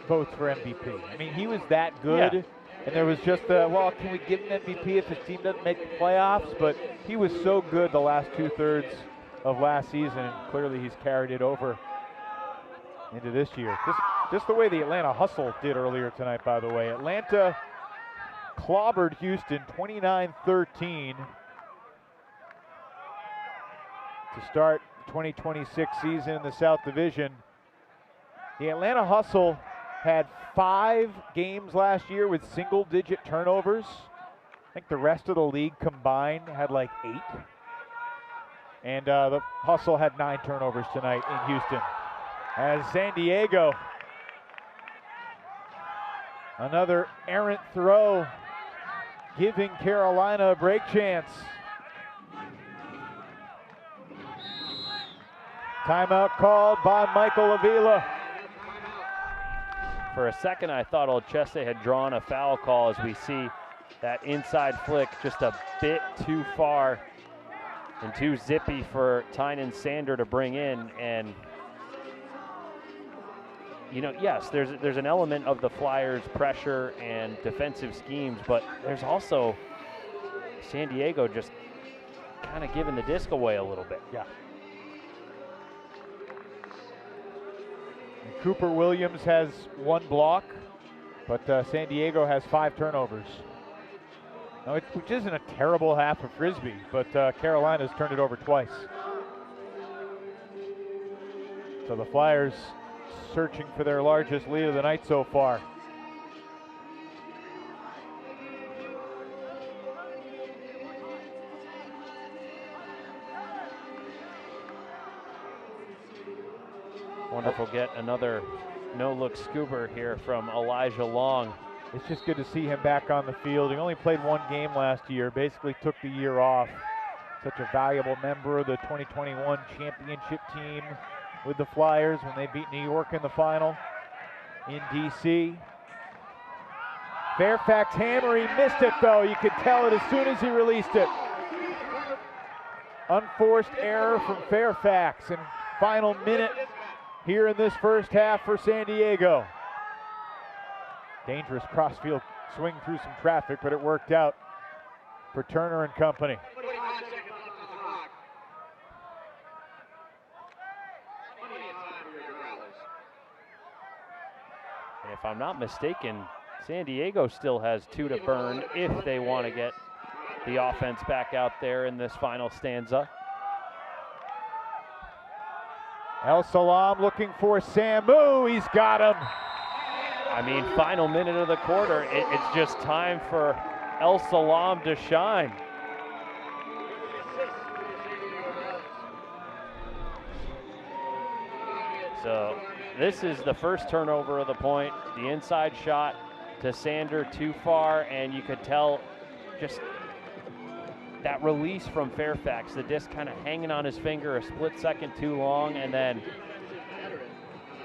votes for MVP. I mean, he was that good. Yeah. And there was just, well, can we give him MVP if his team doesn't make the playoffs? But he was so good the last 2/3 of last season, and clearly he's carried it over into this year. Just the way the Atlanta Hustle did earlier tonight, by the way. Atlanta clobbered Houston 29-13 to start the 2026 season in the South Division. The Atlanta Hustle had 5 games last year with single-digit turnovers. I think the rest of the league combined had like 8. And the Hustle had 9 turnovers tonight in Houston. As San Diego, another errant throw, giving Carolina a break chance. Timeout called by Michael Avila. For a second, I thought Olchese had drawn a foul call as we see That inside flick just a bit too far and too zippy for Tynan Sander to bring in. And, you know, yes, there's an element of the Flyers' pressure and defensive schemes, but there's also San Diego just kind of giving the disc away a little bit. Yeah. And Cooper Williams has 1 block, but San Diego has 5 turnovers. Now, which isn't a terrible half for Frisbee, but Carolina's turned it over twice. So the Flyers searching for their largest lead of the night so far. Wonderful get another no-look scooper here from Elijah Long. It's just good to see him back on the field. He only played 1 game last year, basically took the year off. Such a valuable member of the 2021 championship team with the Flyers when they beat New York in the final in DC. Fairfax hammer, he missed it though. You could tell it as soon as he released it. Unforced error from Fairfax in final minute here in this first half for San Diego. Dangerous crossfield swing through some traffic, but it worked out for Turner and company. If I'm not mistaken, San Diego still has 2 to burn if they want to get the offense back out there in this final stanza. El Salam looking for Samu. He's got him. I mean, final minute of the quarter, it's just time for El Salam to shine. So this is the first turnover of the point. The inside shot to Sander too far, and you could tell just that release from Fairfax, the disc kind of hanging on his finger a split second too long, and then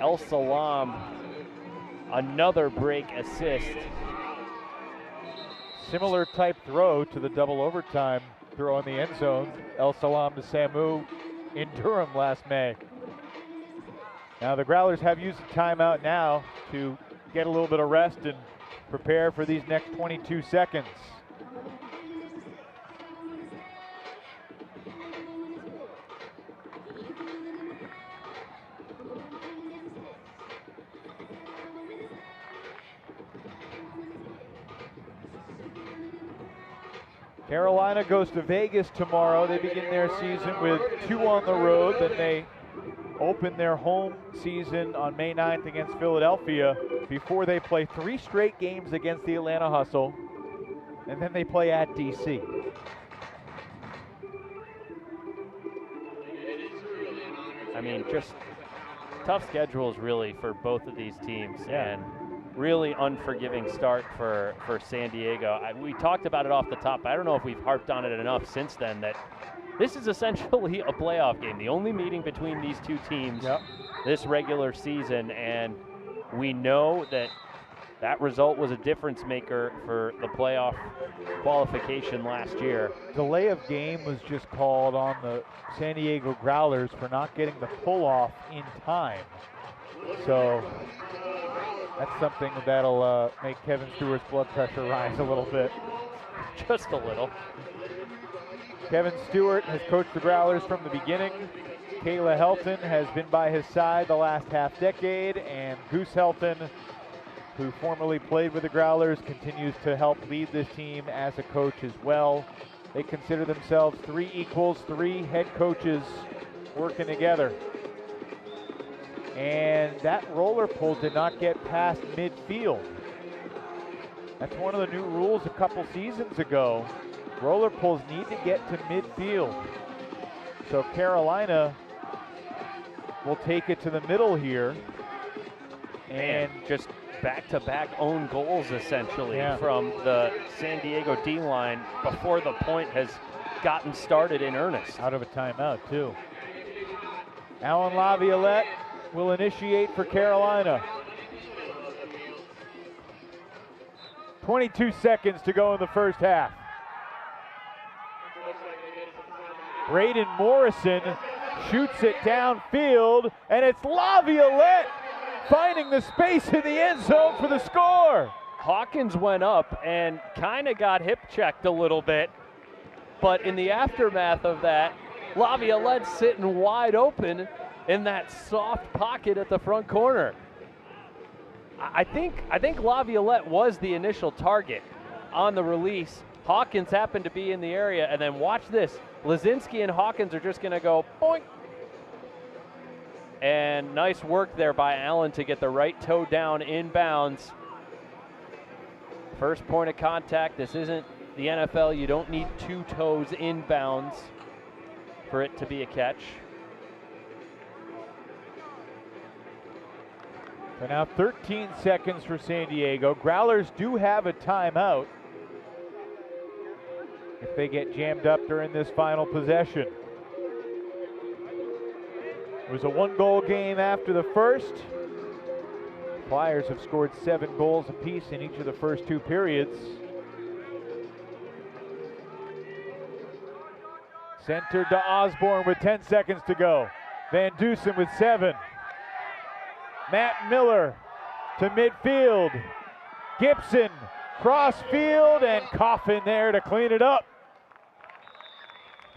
El Salam, another break assist. Similar type throw to the double overtime throw in the end zone. El Salam to Samu in Durham last May. Now the Growlers have used the timeout now to get a little bit of rest and prepare for these next 22 seconds. Carolina goes to Vegas tomorrow. They begin their season with 2 on the road. Then they open their home season on May 9th against Philadelphia before they play 3 straight games against the Atlanta Hustle. And then they play at DC. I mean, just tough schedules really for both of these teams. Yeah. And really unforgiving start for San Diego. We talked about it off the top. I don't know if we've harped on it enough since then that this is essentially a playoff game, the only meeting between these 2 teams this regular season, and we know that that result was a difference maker for the playoff qualification last year. Delay of game was just called on the San Diego Growlers for not getting the pull-off in time. So that's something that'll make Kevin Stewart's blood pressure rise a little bit. Just a little. Kevin Stewart has coached the Growlers from the beginning. Kayla Helton has been by his side the last half decade, and Goose Helton, who formerly played with the Growlers, continues to help lead this team as a coach as well. They consider themselves 3 equals, 3 head coaches working together. And that roller pull did not get past midfield. That's one of the new rules a couple seasons ago. Roller pulls need to get to midfield. So Carolina will take it to the middle here. And just back-to-back own goals essentially from the San Diego D-line before the point has gotten started in earnest. Out of a timeout too. Alan Laviolette will initiate for Carolina. 22 seconds to go in the first half. Braden Morrison shoots it downfield, and it's Laviolette finding the space in the end zone for the score. Hawkins went up and kind of got hip checked a little bit, but in the aftermath of that, Laviolette's sitting wide open in that soft pocket at the front corner. I think Laviolette was the initial target on the release. Hawkins happened to be in the area, and then watch this. Lazinski and Hawkins are just going to go boink. And nice work there by Allen to get the right toe down inbounds. First point of contact. This isn't the NFL. You don't need two toes inbounds for it to be a catch. So now 13 seconds for San Diego. Growlers do have a timeout if they get jammed up during this final possession. It was a one-goal game after the first. Flyers have scored 7 goals apiece in each of the first 2 periods. Centered to Osborne with 10 seconds to go. Van Dusen with 7. Matt Miller to midfield. Gibson cross field, and Coffin there to clean it up.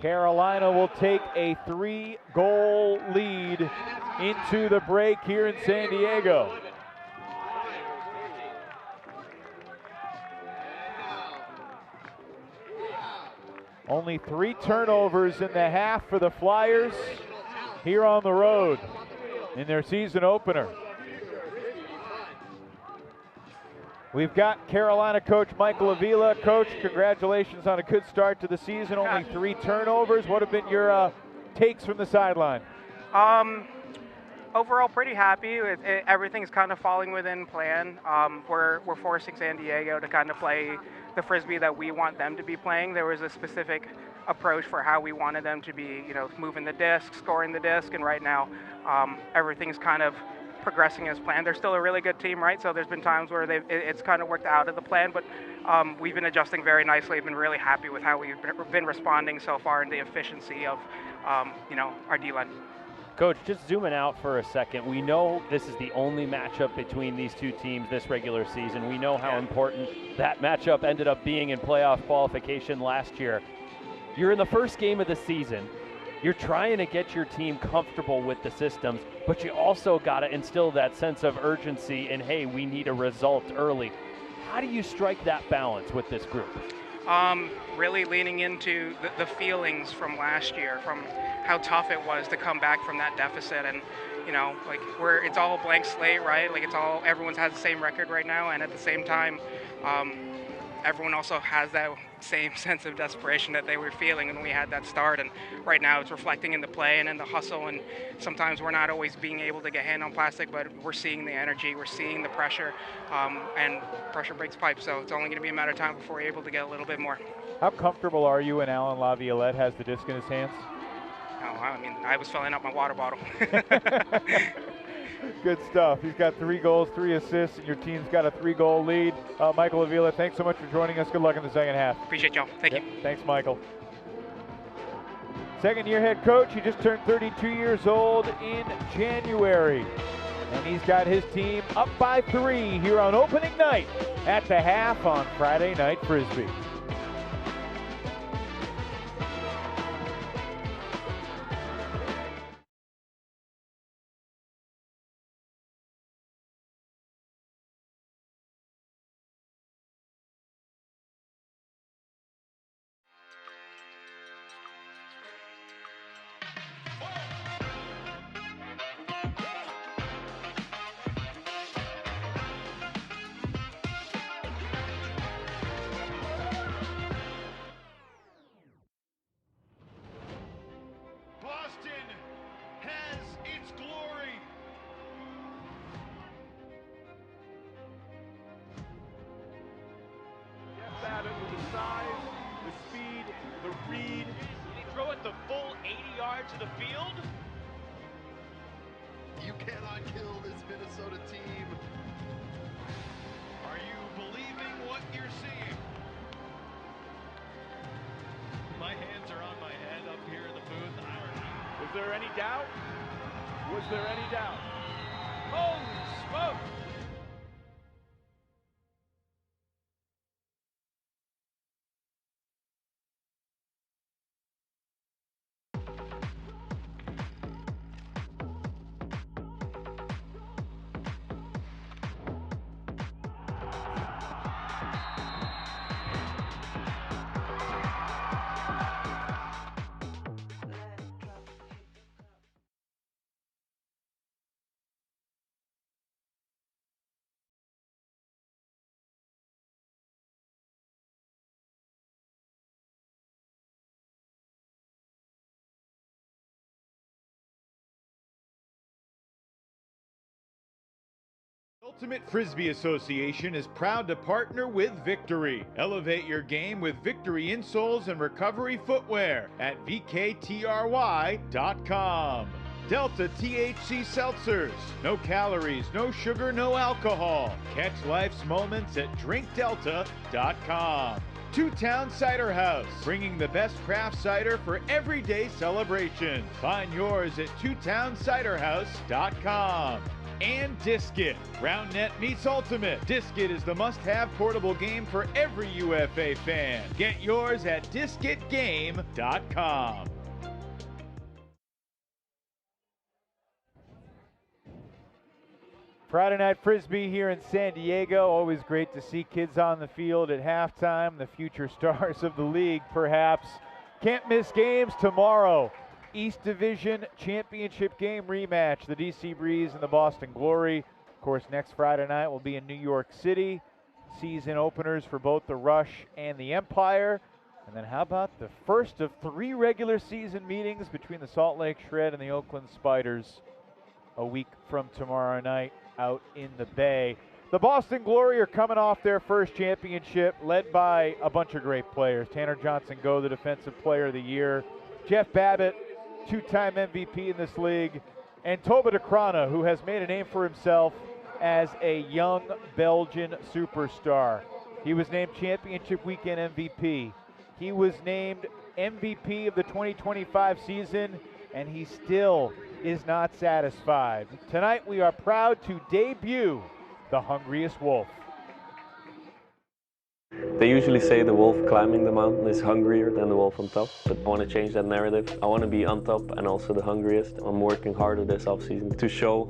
Carolina will take a 3-goal lead into the break here in San Diego. Only 3 turnovers in the half for the Flyers here on the road in their season opener. We've got Carolina coach Michael Avila. Coach, congratulations on a good start to the season. Only 3 turnovers. What have been your takes from the sideline? Overall, pretty happy. Everything's kind of falling within plan. We're forcing San Diego to kind of play the Frisbee that we want them to be playing. There was a specific approach for how we wanted them to be, moving the disc, scoring the disc, and right now everything's kind of progressing as planned. They're still a really good team, right? So there's been times where it's kind of worked out of the plan, but we've been adjusting very nicely. I've been really happy with how we've been responding so far and the efficiency of, our D-line. Coach, just zooming out for a second, we know this is the only matchup between these 2 teams this regular season. We know how important that matchup ended up being in playoff qualification last year. You're in the first game of the season. You're trying to get your team comfortable with the systems, but you also got to instill that sense of urgency and, hey, we need a result early. How do you strike that balance with this group? Really leaning into the feelings from last year, from how tough it was to come back from that deficit, and it's all a blank slate, right? Everyone's has the same record right now, and at the same time, everyone also has that same sense of desperation that they were feeling when we had that start, and right now it's reflecting in the play and in the hustle, and sometimes we're not always being able to get hand on plastic, but we're seeing the energy, we're seeing the pressure, and pressure breaks pipes, so it's only going to be a matter of time before we're able to get a little bit more. How comfortable are you when Alan Laviolette has the disc in his hands? I was filling up my water bottle. Good stuff. He's got 3 goals, 3 assists, and your team's got a 3-goal lead. Michael Avila, thanks so much for joining us. Good luck in the second half. Appreciate y'all. Thank you. Thanks, Michael. Second-year head coach. He just turned 32 years old in January. And he's got his team up by 3 here on opening night at the half on Friday Night Frisbee. To the field. You cannot kill this Minnesota team. Are you believing what you're there any doubt? Was there any doubt? Holy smoke! Ultimate Frisbee Association is proud to partner with Victory. Elevate your game with Victory insoles and recovery footwear at vktry.com. Delta THC Seltzers. No calories, no sugar, no alcohol. Catch life's moments at drinkdelta.com. Two Town Cider House, bringing the best craft cider for everyday celebrations. Find yours at twotownciderhouse.com. And Disc-It. Round Net meets Ultimate. Disc-It is the must-have portable game for every UFA fan. Get yours at discitgame.com. Friday Night Frisbee here in San Diego. Always great to see kids on the field at halftime. The future stars of the league, perhaps. Can't miss games tomorrow. East Division Championship game rematch, the DC Breeze and the Boston Glory. Of course, next Friday night will be in New York City. Season openers for both the Rush and the Empire. And then how about the first of 3 regular season meetings between the Salt Lake Shred and the Oakland Spiders a week from tomorrow night out in the Bay. The Boston Glory are coming off their first championship, led by a bunch of great players. Tanner Johnson-Go, the Defensive Player of the Year. Jeff Babbitt, 2-time MVP in this league, and Toba Decana, who has made a name for himself as a young Belgian superstar. He was named Championship Weekend MVP. He was named MVP of the 2025 season, and he still is not satisfied. Tonight we are proud to debut the Hungriest Wolf. They usually say the wolf climbing the mountain is hungrier than the wolf on top, but I want to change that narrative. I want to be on top and also the hungriest. I'm working harder this offseason to show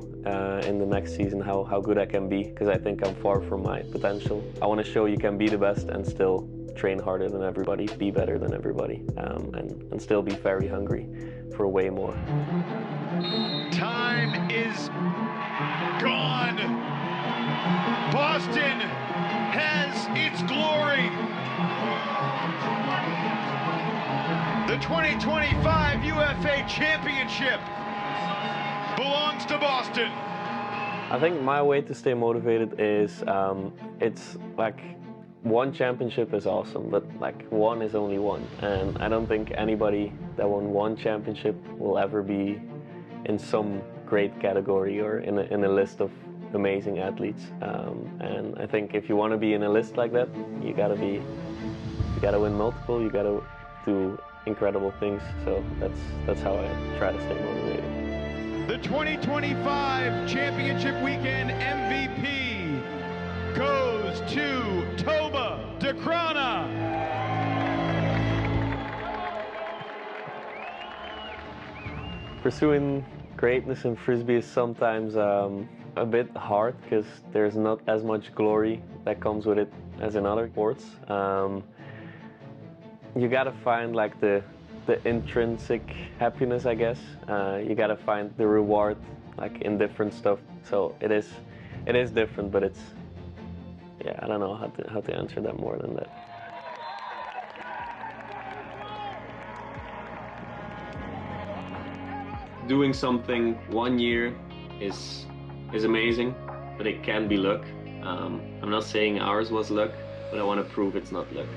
in the next season how good I can be, because I think I'm far from my potential. I want to show you can be the best and still train harder than everybody, be better than everybody, and still be very hungry for way more. Time is gone. Boston has its glory. The 2025 UFA Championship belongs to Boston. I think my way to stay motivated is, it's like, one championship is awesome, but like one is only one. And I don't think anybody that won one championship will ever be in some great category or in a list of amazing athletes. And I think if you want to be in a list like that, you gotta win multiple, you gotta do incredible things. So that's how I try to stay motivated. The 2025 Championship Weekend MVP goes to Toba Decana. Pursuing greatness in Frisbee is sometimes a bit hard because there's not as much glory that comes with it as in other sports. You gotta find like the intrinsic happiness, I guess. You gotta find the reward like in different stuff. So it is different, but yeah, I don't know how to answer that more than that. Doing something 1 year is amazing, but it can be luck. I'm not saying ours was luck, but I want to prove it's not luck.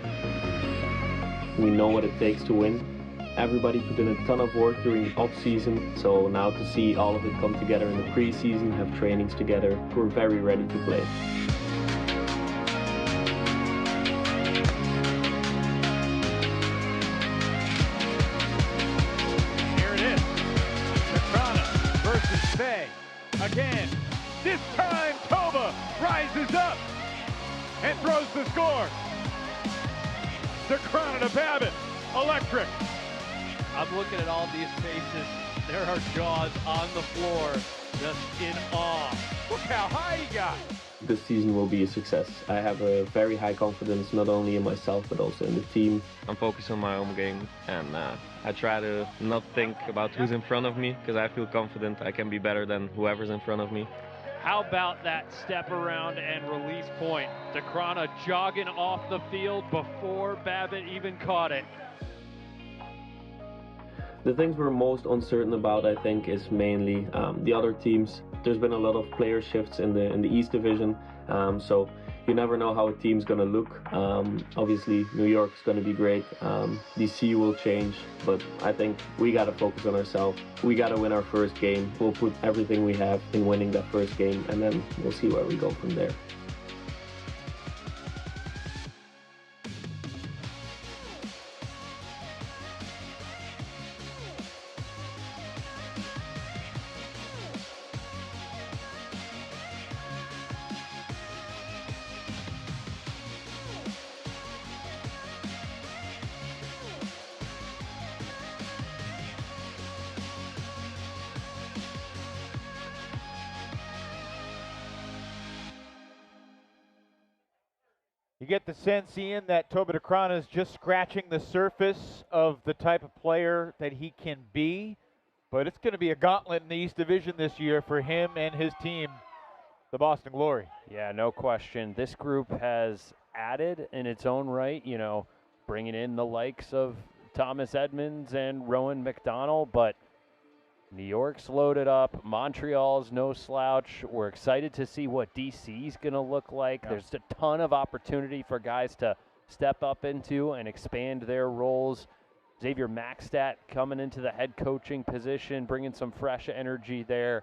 We know what it takes to win. Everybody put in a ton of work during the off-season, so now to see all of it come together in the pre-season, have trainings together, we're very ready to play. time. Toba rises up and throws the score. Decana to Babbitt. Electric. I'm looking at all these faces. There are jaws on the floor, just in awe. Look how high he got. This season will be a success. I have a very high confidence, not only in myself, but also in the team. I'm focused on my own game, and I try to not think about who's in front of me, because I feel confident I can be better than whoever's in front of me. How about that step around and release point? Decana jogging off the field before Babbitt even caught it. The things we're most uncertain about, I think, is mainly the other teams. There's been a lot of player shifts in the East Division, so you never know how a team's going to look. Obviously, New York's going to be great. DC will change, but I think we got to focus on ourselves. We got to win our first game. We'll put everything we have in winning that first game, and then we'll see where we go from there. You get the sense, Ian, that Toba Decana is just scratching the surface of the type of player that he can be, but it's going to be a gauntlet in the East Division this year for him and his team, the Boston Glory. Yeah, no question. This group has added in its own right, you know, bringing in the likes of Thomas Edmonds and Rowan McDonald, but New York's loaded up. Montreal's no slouch. We're excited to see what DC's going to look like. Yeah. There's a ton of opportunity for guys to step up into and expand their roles. Xavier Maxtat coming into the head coaching position, bringing some fresh energy there.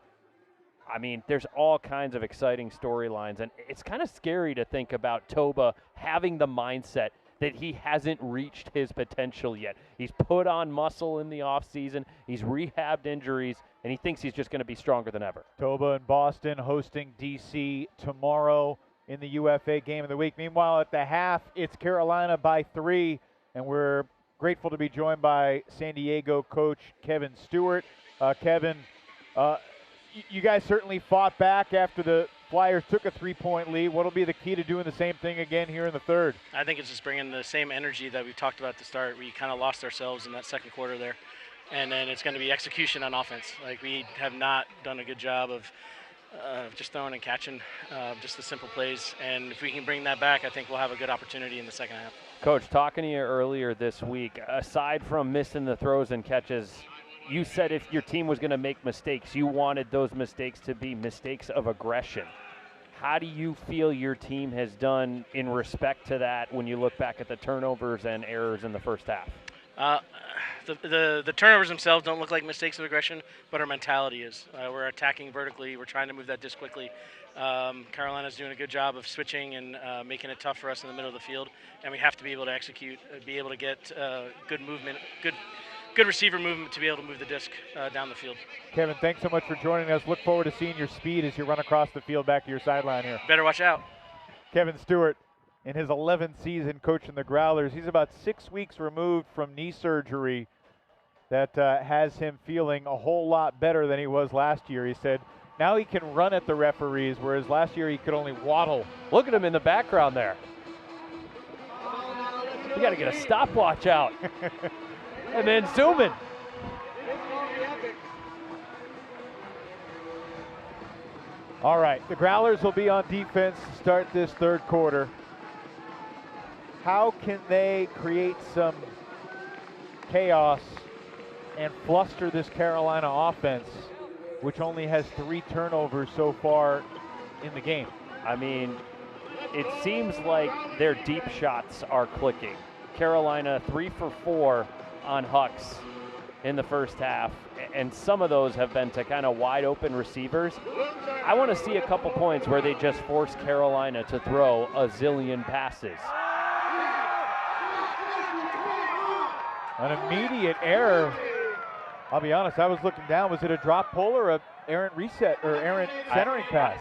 I mean, there's all kinds of exciting storylines, and it's kind of scary to think about Toba having the mindset that he hasn't reached his potential yet. He's put on muscle in the offseason, he's rehabbed injuries, and he thinks he's just going to be stronger than ever. Toba and Boston hosting DC tomorrow in the UFA Game of the Week. Meanwhile, at the half, it's Carolina by 3, and we're grateful to be joined by San Diego coach Kevin Stewart. Kevin, you guys certainly fought back after the Flyers took a 3-point lead. What'll be the key to doing the same thing again here in the third? I think it's just bringing the same energy that we talked about at the start. We kind of lost ourselves in that second quarter there. And then it's going to be execution on offense. Like, we have not done a good job of just throwing and catching, just the simple plays. And if we can bring that back, I think we'll have a good opportunity in the second half. Coach, talking to you earlier this week, aside from missing the throws and catches, you said if your team was going to make mistakes, you wanted those mistakes to be mistakes of aggression. How do you feel your team has done in respect to that when you look back at the turnovers and errors in the first half? The turnovers themselves don't look like mistakes of aggression, but our mentality is. We're attacking vertically. We're trying to move that disc quickly. Carolina's doing a good job of switching and making it tough for us in the middle of the field, and we have to be able to execute, be able to get good movement, good receiver movement to be able to move the disc down the field. Kevin, thanks so much for joining us. Look forward to seeing your speed as you run across the field back to your sideline here. Better watch out. Kevin Stewart, in his 11th season coaching the Growlers, he's about 6 weeks removed from knee surgery that has him feeling a whole lot better than he was last year. He said now he can run at the referees, whereas last year he could only waddle. Look at him in the background there. You got to get a stopwatch out. And then zoom in. All right, the Growlers will be on defense to start this third quarter. How can they create some chaos and fluster this Carolina offense, which only has 3 turnovers so far in the game? I mean, it seems like their deep shots are clicking. Carolina 3 for 4 on Hucks in the first half, and some of those have been to kind of wide open receivers. I want to see a couple points where they just force Carolina to throw a zillion passes. An immediate error. I'll be honest, I was looking down. Was it a drop pull or a errant reset or errant centering pass?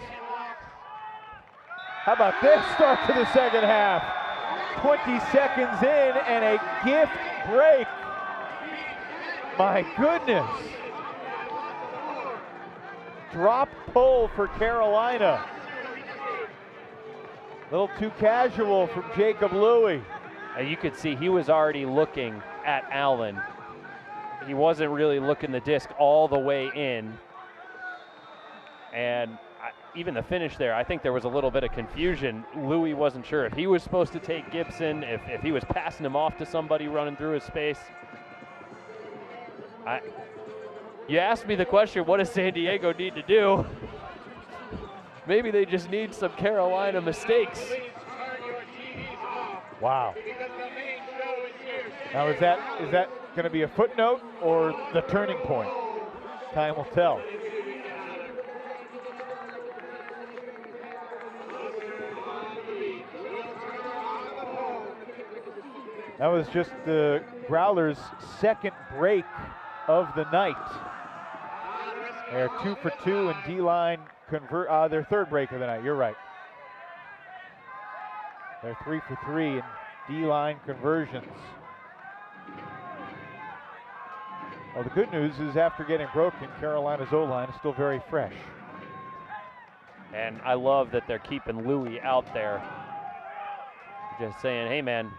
How about this start to the second half? 20 seconds in and a gift break. My goodness. Drop pull for Carolina. A little too casual from Jacob Louis. You could see he was already looking at Allen. He wasn't really looking the disc all the way in. And even the finish there, I think there was a little bit of confusion. Louis wasn't sure if he was supposed to take Gibson, if he was passing him off to somebody running through his space. You asked me the question, what does San Diego need to do? Maybe they just need some Carolina mistakes. Wow. Now is that going to be a footnote or the turning point? Time will tell. That was just the Growlers' second break of the night. They're 2 for 2 and D-line their third break of the night. You're right. They're 3 for 3 in D-line conversions. Well, the good news is after getting broken, Carolina's O-line is still very fresh. And I love that they're keeping Louis out there. Just saying, hey man,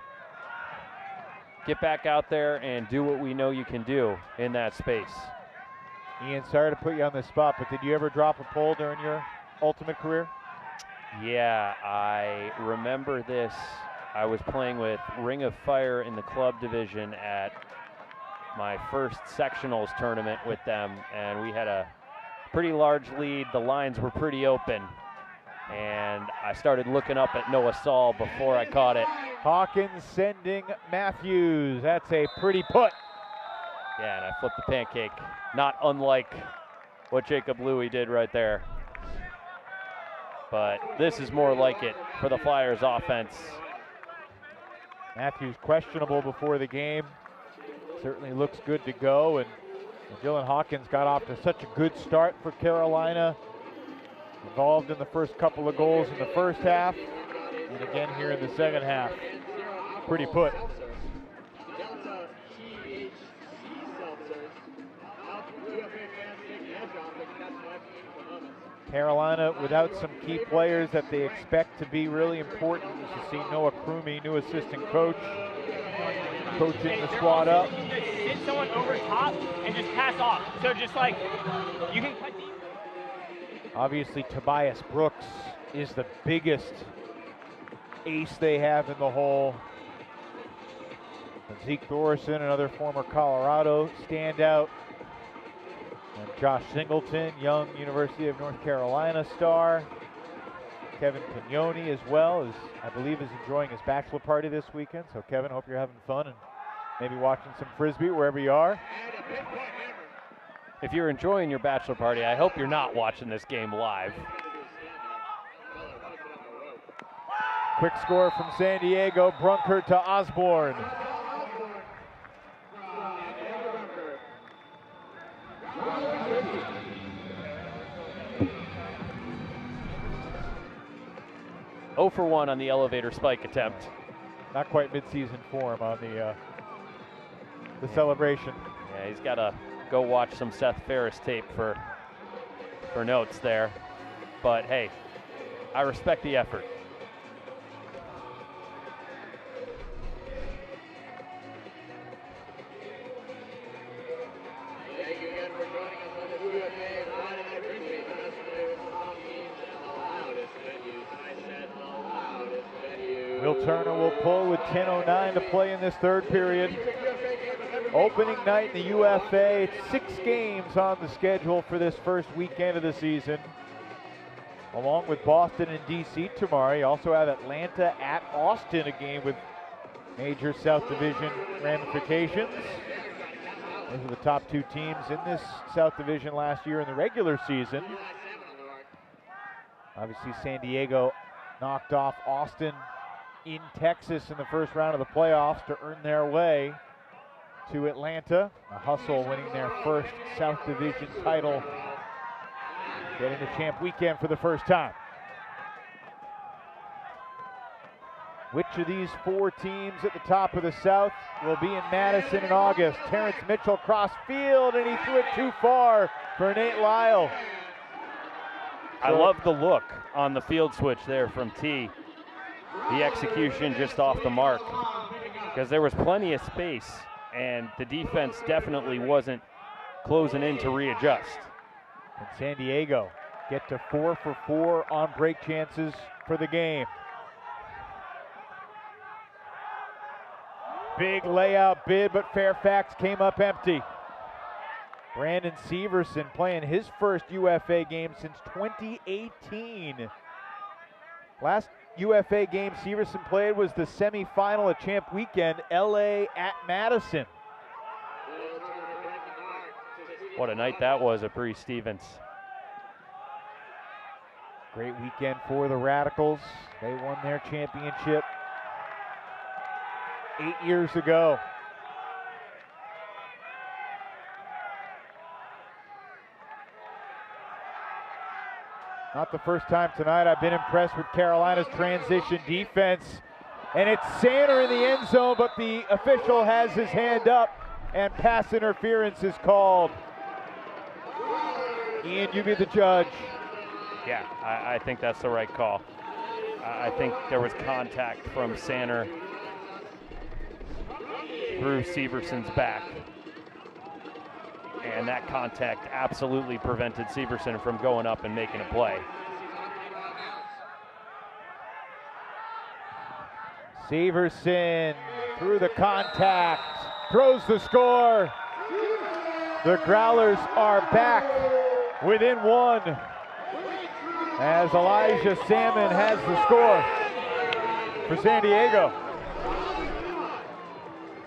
get back out there and do what we know you can do in that space. Ian, sorry to put you on the spot, but did you ever drop a pole during your Ultimate career? Yeah, I remember this. I was playing with Ring of Fire in the club division at my first sectionals tournament with them, and we had a pretty large lead. The lines were pretty open, and I started looking up at Noah Saul before I caught it. Hawkins sending Matthews. That's a pretty put. Yeah, and I flipped the pancake. Not unlike what Jacob Louis did right there. But this is more like it for the Flyers offense. Matthews questionable before the game. Certainly looks good to go. And Dylan Hawkins got off to such a good start for Carolina. Involved in the first couple of goals in the first half. And again here in the second half. Pretty put. Carolina without some key players that they expect to be really important. You see Noah Crumey, new assistant coach, coaching the squad up. Sit someone over top and just pass off. So just like, you can cut deep. Obviously Tobias Brooks is the biggest ace they have in the hole. And Zeke Thorson, another former Colorado standout. And Josh Singleton, young University of North Carolina star. Kevin Pignoni as well, I believe is enjoying his bachelor party this weekend. So Kevin, hope you're having fun and maybe watching some Frisbee wherever you are. If you're enjoying your bachelor party, I hope you're not watching this game live. Quick score from San Diego, Brunkert to Osborne. Oh for 1 on the elevator spike attempt. Not quite midseason form on the celebration. Yeah, he's got to go watch some Seth Ferris tape for notes there. But hey, I respect the effort. Will Turner will pull with 10:09 to play in this third period. Opening night in the UFA. It's 6 games on the schedule for this first weekend of the season. Along with Boston and DC tomorrow. You also have Atlanta at Austin, a game with major South Division ramifications. Those are the top 2 teams in this South Division last year in the regular season. Obviously San Diego knocked off Austin in Texas in the first round of the playoffs to earn their way to Atlanta. A Hustle winning their first South Division title, getting the champ weekend for the first time. Which of these 4 teams at the top of the South will be in Madison in August? Terrence Mitchell cross field, and he threw it too far for Nate Lyle. I love the look on the field switch there from T. The execution just off the mark, because there was plenty of space, and the defense definitely wasn't closing in to readjust. And San Diego get to 4 for 4 on break chances for the game. Big layout bid, but Fairfax came up empty. Brandon Severson playing his first UFA game since 2018. Last UFA game Severson played was the semifinal at Champ Weekend, LA at Madison. What a night that was at Bree Stevens. Great weekend for the Radicals. They won their championship 8 years ago. Not the first time tonight. I've been impressed with Carolina's transition defense. And it's Sander in the end zone, but the official has his hand up and pass interference is called. Ian, you be the judge. Yeah, I think that's the right call. I think there was contact from Sander through Severson's back. And that contact absolutely prevented Severson from going up and making a play. Severson through the contact, throws the score. The Growlers are back within 1 as Elijah Salmon has the score for San Diego.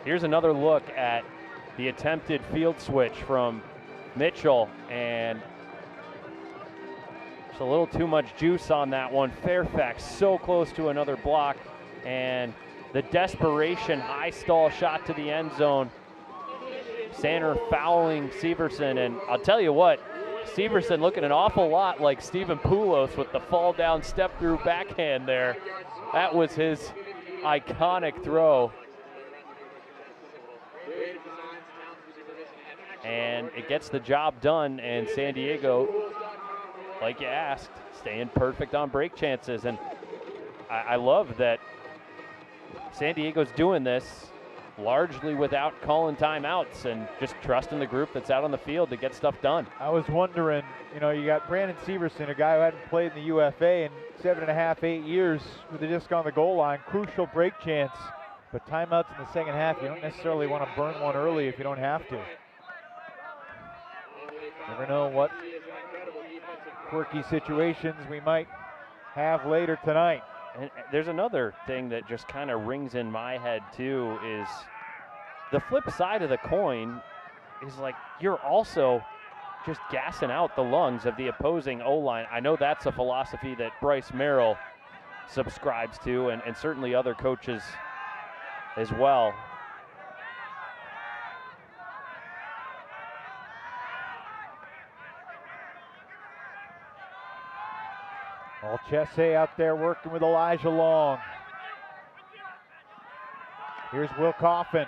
Here's another look at the attempted field switch from Mitchell, and just a little too much juice on that one. Fairfax so close to another block, and the desperation high stall shot to the end zone. Sander fouling Severson, and I'll tell you what, Severson looking an awful lot like Stephen Poulos with the fall down step through backhand there. That was his iconic throw. And it gets the job done, and San Diego, like you asked, staying perfect on break chances. And I love that San Diego's doing this largely without calling timeouts and just trusting the group that's out on the field to get stuff done. I was wondering, you know, you got Brandon Severson, a guy who hadn't played in the UFA in 7.5, 8 years with a disc on the goal line, crucial break chance. But timeouts in the second half, you don't necessarily want to burn one early if you don't have to. Never know what quirky situations we might have later tonight. And there's another thing that just kind of rings in my head too, is the flip side of the coin is like you're also just gassing out the lungs of the opposing O-line. I know that's a philosophy that Bryce Merrill subscribes to, and certainly other coaches as well. Olchese out there working with Elijah Long. Here's Will Coffin.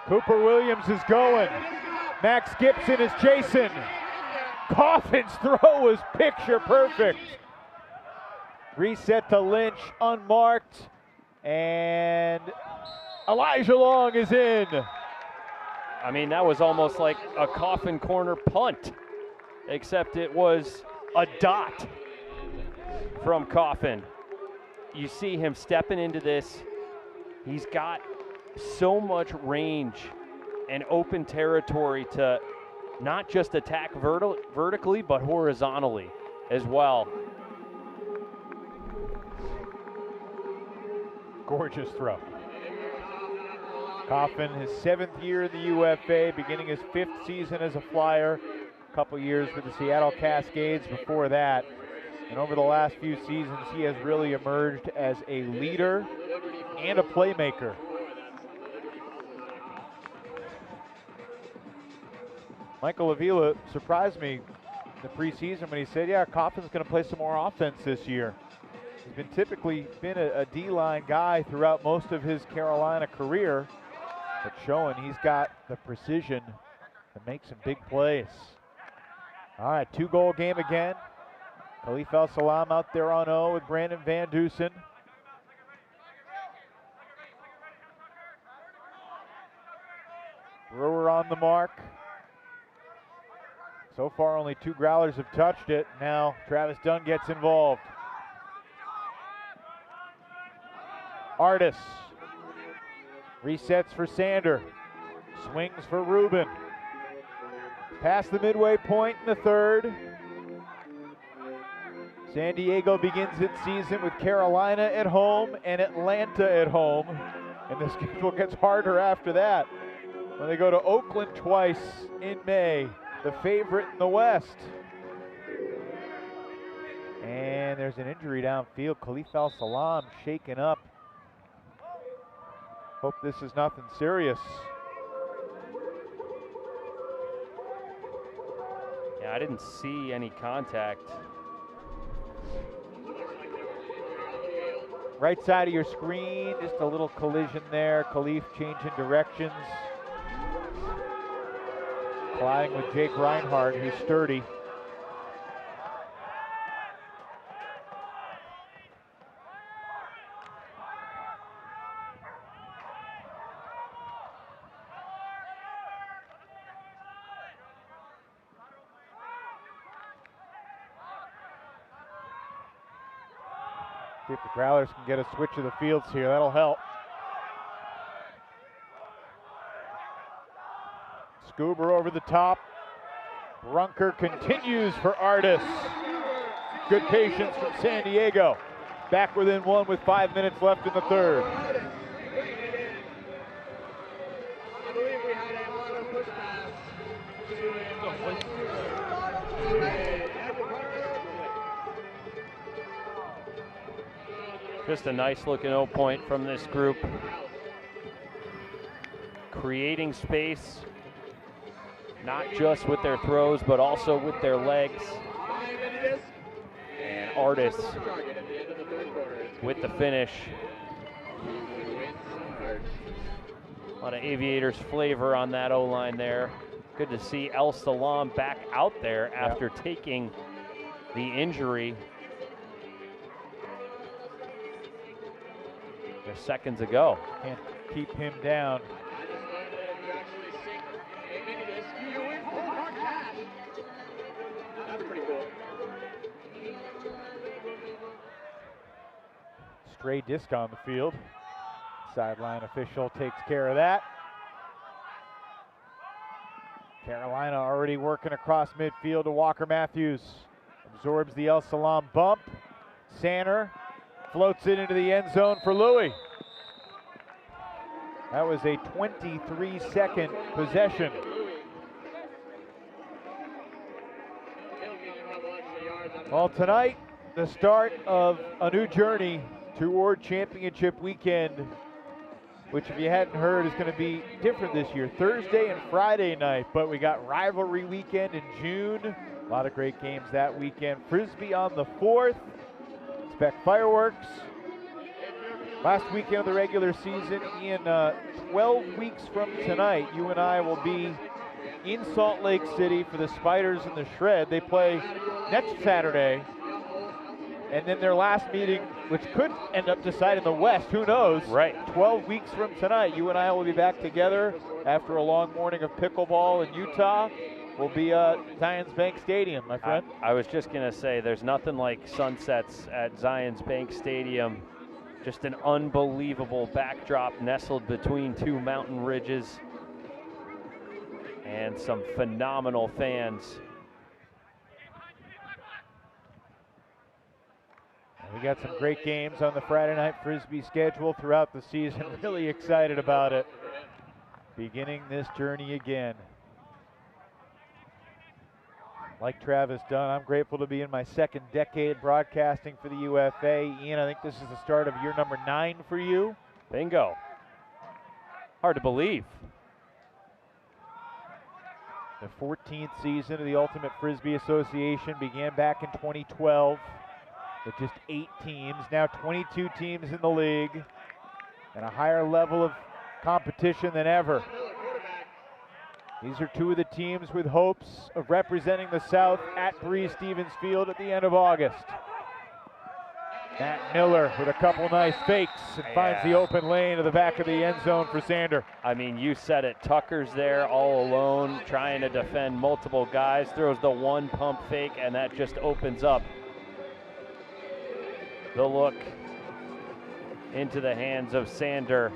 Cooper Williams is going. Max Gibson is chasing. Coffin's throw was picture perfect. Reset to Lynch, unmarked. And Elijah Long is in. I mean, that was almost like a Coffin corner punt, except it was a dot from Coffin. You see him stepping into this. He's got so much range and open territory to not just attack vertically, but horizontally as well. Gorgeous throw. Coffin, his 7th year in the UFA, beginning his 5th season as a Flyer. A couple years with the Seattle Cascades before that. And over the last few seasons, he has really emerged as a leader and a playmaker. Michael Avila surprised me in the preseason when he said, yeah, Coffin's going to play some more offense this year. He's been typically a D-line guy throughout most of his Carolina career, but showing he's got the precision to make some big plays. All right, 2-goal game again. Khalif El-Salam out there on O with Brandon Van Dusen. Brewer on the mark. So far, only 2 Growlers have touched it. Now Travis Dunn gets involved. Artis resets for Sander. Swings for Rubin. Past the midway point in the third. San Diego begins its season with Carolina at home and Atlanta at home. And the schedule gets harder after that, when they go to Oakland twice in May, the favorite in the West. And there's an injury downfield. Khalif El-Salam shaken up. Hope this is nothing serious. Yeah, I didn't see any contact. Right side of your screen, just a little collision there. Khalif changing directions. Colliding with Jake Reinhardt, who's sturdy. See if the Growlers can get a switch of the fields here. That'll help. Scuba over the top. Brunker continues for Artis. Good patience from San Diego. Back within 1 with 5 minutes left in the third. Just a nice looking 0 point from this group. Creating space, not just with their throws, but also with their legs. And Artis with the finish. A lot of Aviators flavor on that O-line there. Good to see El-Salam back out there after taking the injury just seconds ago. Can't keep him down. Stray disc on the field. Sideline official takes care of that. Carolina already working across midfield to Walker Matthews. Absorbs the El-Salam bump. Sanner floats it into the end zone for Louis. That was a 23-second possession. Well, tonight, the start of a new journey toward championship weekend, which, if you hadn't heard, is going to be different this year. Thursday and Friday night, but we got rivalry weekend in June. A lot of great games that weekend. Frisbee on the 4th. Expect fireworks. Last weekend of the regular season. In 12 weeks from tonight, you and I will be in Salt Lake City for the Spiders and the Shred. They play next Saturday. And then their last meeting, which could end up deciding the West, who knows? Right. 12 weeks from tonight, you and I will be back together after a long morning of pickleball in Utah. We'll be at Zions Bank Stadium, my friend. I was just going to say, there's nothing like sunsets at Zions Bank Stadium. Just an unbelievable backdrop nestled between 2 mountain ridges. And some phenomenal fans. We got some great games on the Friday night Frisbee schedule throughout the season. Really excited about it. Beginning this journey again. Like Travis Dunn, I'm grateful to be in my 2nd decade broadcasting for the UFA. Ian, I think this is the start of year number 9 for you. Bingo. Hard to believe. The 14th season of the Ultimate Frisbee Association began back in 2012. with just 8 teams, now 22 teams in the league, and a higher level of competition than ever. These are two of the teams with hopes of representing the South at Breese-Stevens Field at the end of August. Matt Miller with a couple nice fakes and finds the open lane to the back of the end zone for Sander. I mean, you said it. Tucker's there all alone, trying to defend multiple guys, throws the one pump fake, and that just opens up the look into the hands of Sander.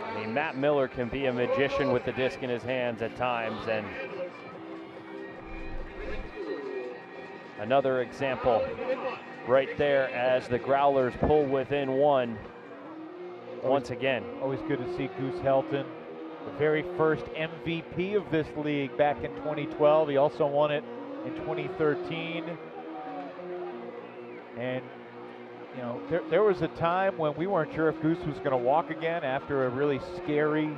I mean, Matt Miller can be a magician with the disc in his hands at times, and another example right there as the Growlers pull within one once again. Always good to see Goose Helton, the very first MVP of this league back in 2012. He also won it in 2013. And you know, there was a time when we weren't sure if Goose was going to walk again after a really scary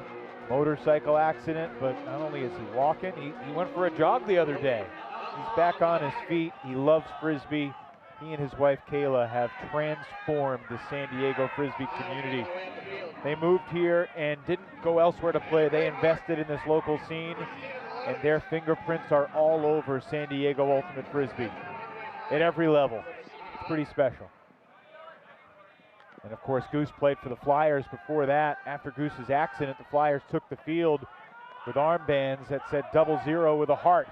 motorcycle accident, but not only is he walking, he went for a jog the other day. He's back on his feet. He loves Frisbee. He and his wife Kayla have transformed the San Diego Frisbee community. They moved here and didn't go elsewhere to play. They invested in this local scene, and their fingerprints are all over San Diego Ultimate Frisbee at every level. It's pretty special. And of course, Goose played for the Flyers before that. After Goose's accident, the Flyers took the field with armbands that said 00 with a heart.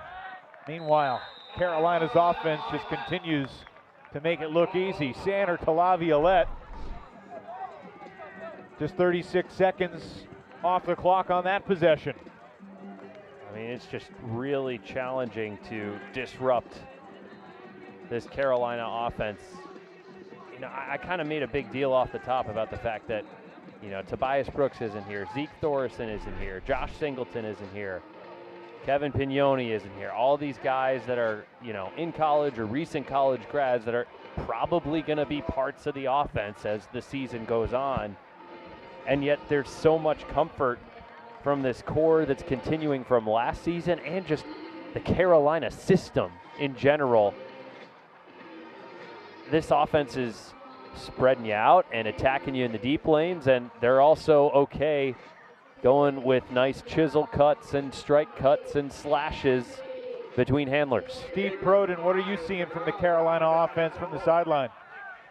Meanwhile, Carolina's offense just continues to make it look easy. Sander to Laviolette. Just 36 seconds off the clock on that possession. I mean, it's just really challenging to disrupt this Carolina offense. You know, I kind of made a big deal off the top about the fact that, you know, Tobias Brooks isn't here, Zeke Thorson isn't here, Josh Singleton isn't here, Kevin Pignoni isn't here. All these guys that are, you know, in college or recent college grads that are probably going to be parts of the offense as the season goes on. And yet there's so much comfort from this core that's continuing from last season and just the Carolina system in general. This offense is spreading you out and attacking you in the deep lanes, and they're also okay going with nice chisel cuts and strike cuts and slashes between handlers. Steve Proden, what are you seeing from the Carolina offense from the sideline?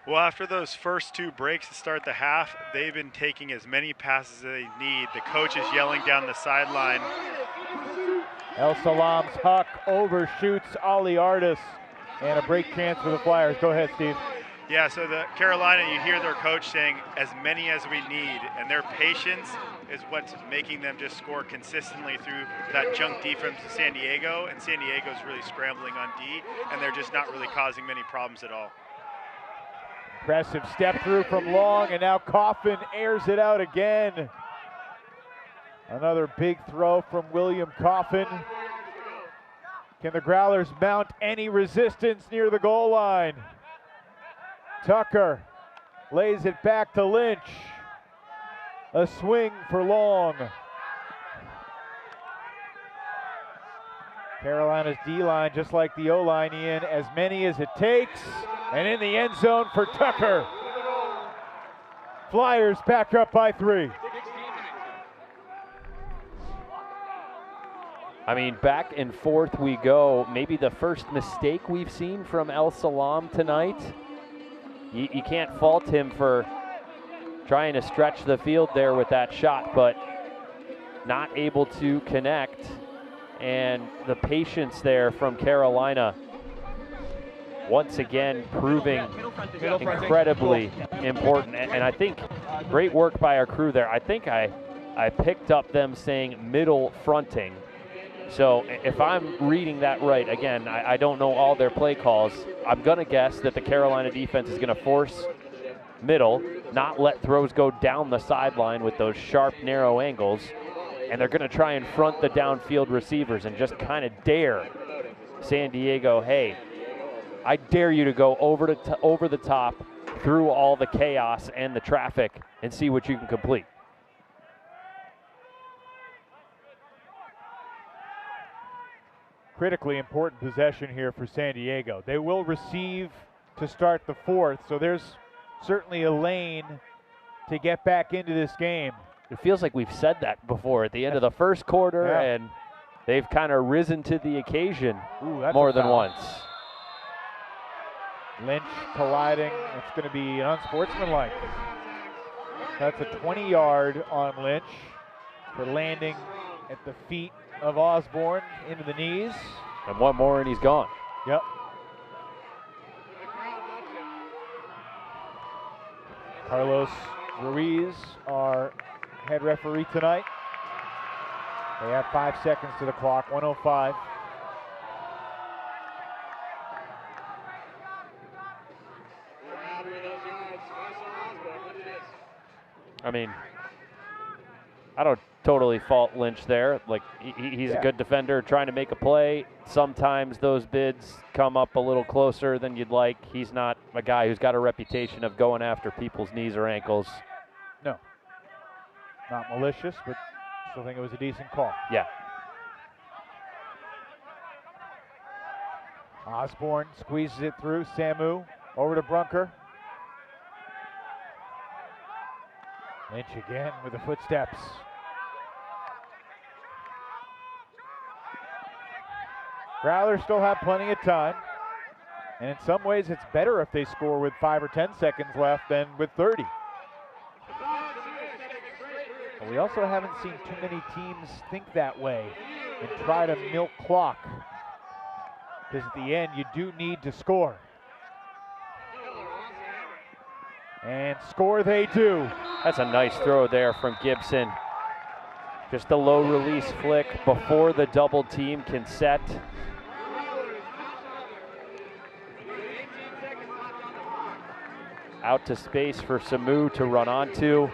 Well, after those first 2 breaks to start the half, they've been taking as many passes as they need. The coach is yelling down the sideline. El Salam's Huck overshoots Ali Artis, and a break chance for the Flyers. Go ahead, Steve. Yeah, so the Carolina, you hear their coach saying as many as we need, and their patience is what's making them just score consistently through that junk defense to San Diego, and San Diego's really scrambling on D, and they're just not really causing many problems at all. Impressive step through from Long, and now Coffin airs it out again. Another big throw from William Coffin. Can the Growlers mount any resistance near the goal line? Tucker lays it back to Lynch. A swing for Long. Carolina's D-line, just like the O-line, Ian, as many as it takes. And in the end zone for Tucker. Flyers back up by 3. I mean, back and forth we go. Maybe the first mistake we've seen from El Salam tonight. You can't fault him for trying to stretch the field there with that shot, but not able to connect. And the patience there from Carolina, once again proving incredibly important. And I think great work by our crew there. I think I picked up them saying middle fronting. So if I'm reading that right, again, I don't know all their play calls. I'm going to guess that the Carolina defense is going to force middle, not let throws go down the sideline with those sharp, narrow angles, and they're going to try and front the downfield receivers and just kind of dare San Diego, hey, I dare you to go over the top through all the chaos and the traffic and see what you can complete. Critically important possession here for San Diego. They will receive to start the fourth. So there's certainly a lane to get back into this game. It feels like we've said that before at the end of the first quarter, and they've kind of risen to the occasion more than once. Lynch colliding. It's going to be unsportsmanlike. That's a 20-yard on Lynch for landing at the feet of Osborne into the knees. And one more and he's gone. Yep. Carlos Ruiz, our head referee tonight. They have 5 seconds to the clock, 1:05. I mean, I don't totally fault Lynch there. Like, he's a good defender trying to make a play. Sometimes those bids come up a little closer than you'd like. He's not a guy who's got a reputation of going after people's knees or ankles. No. Not malicious, but still think it was a decent call. Yeah. Osborne squeezes it through. Samu over to Brunker. Lynch again with the footsteps. Growlers still have plenty of time. And in some ways, it's better if they score with 5 or 10 seconds left than with 30. But we also haven't seen too many teams think that way and try to milk clock. Because at the end, you do need to score. And score they do. That's a nice throw there from Gibson. Just a low release flick before the double team can set. Out to space for Samu to run onto.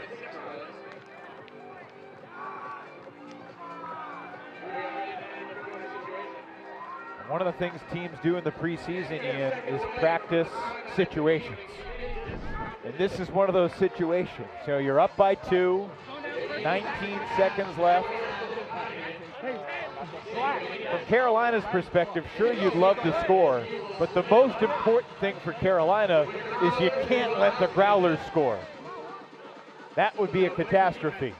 One of the things teams do in the preseason, Ian, is practice situations. And this is one of those situations. So you're up by 2, 19 seconds left. From Carolina's perspective, sure, you'd love to score, but the most important thing for Carolina is you can't let the Growlers score. That would be a catastrophe.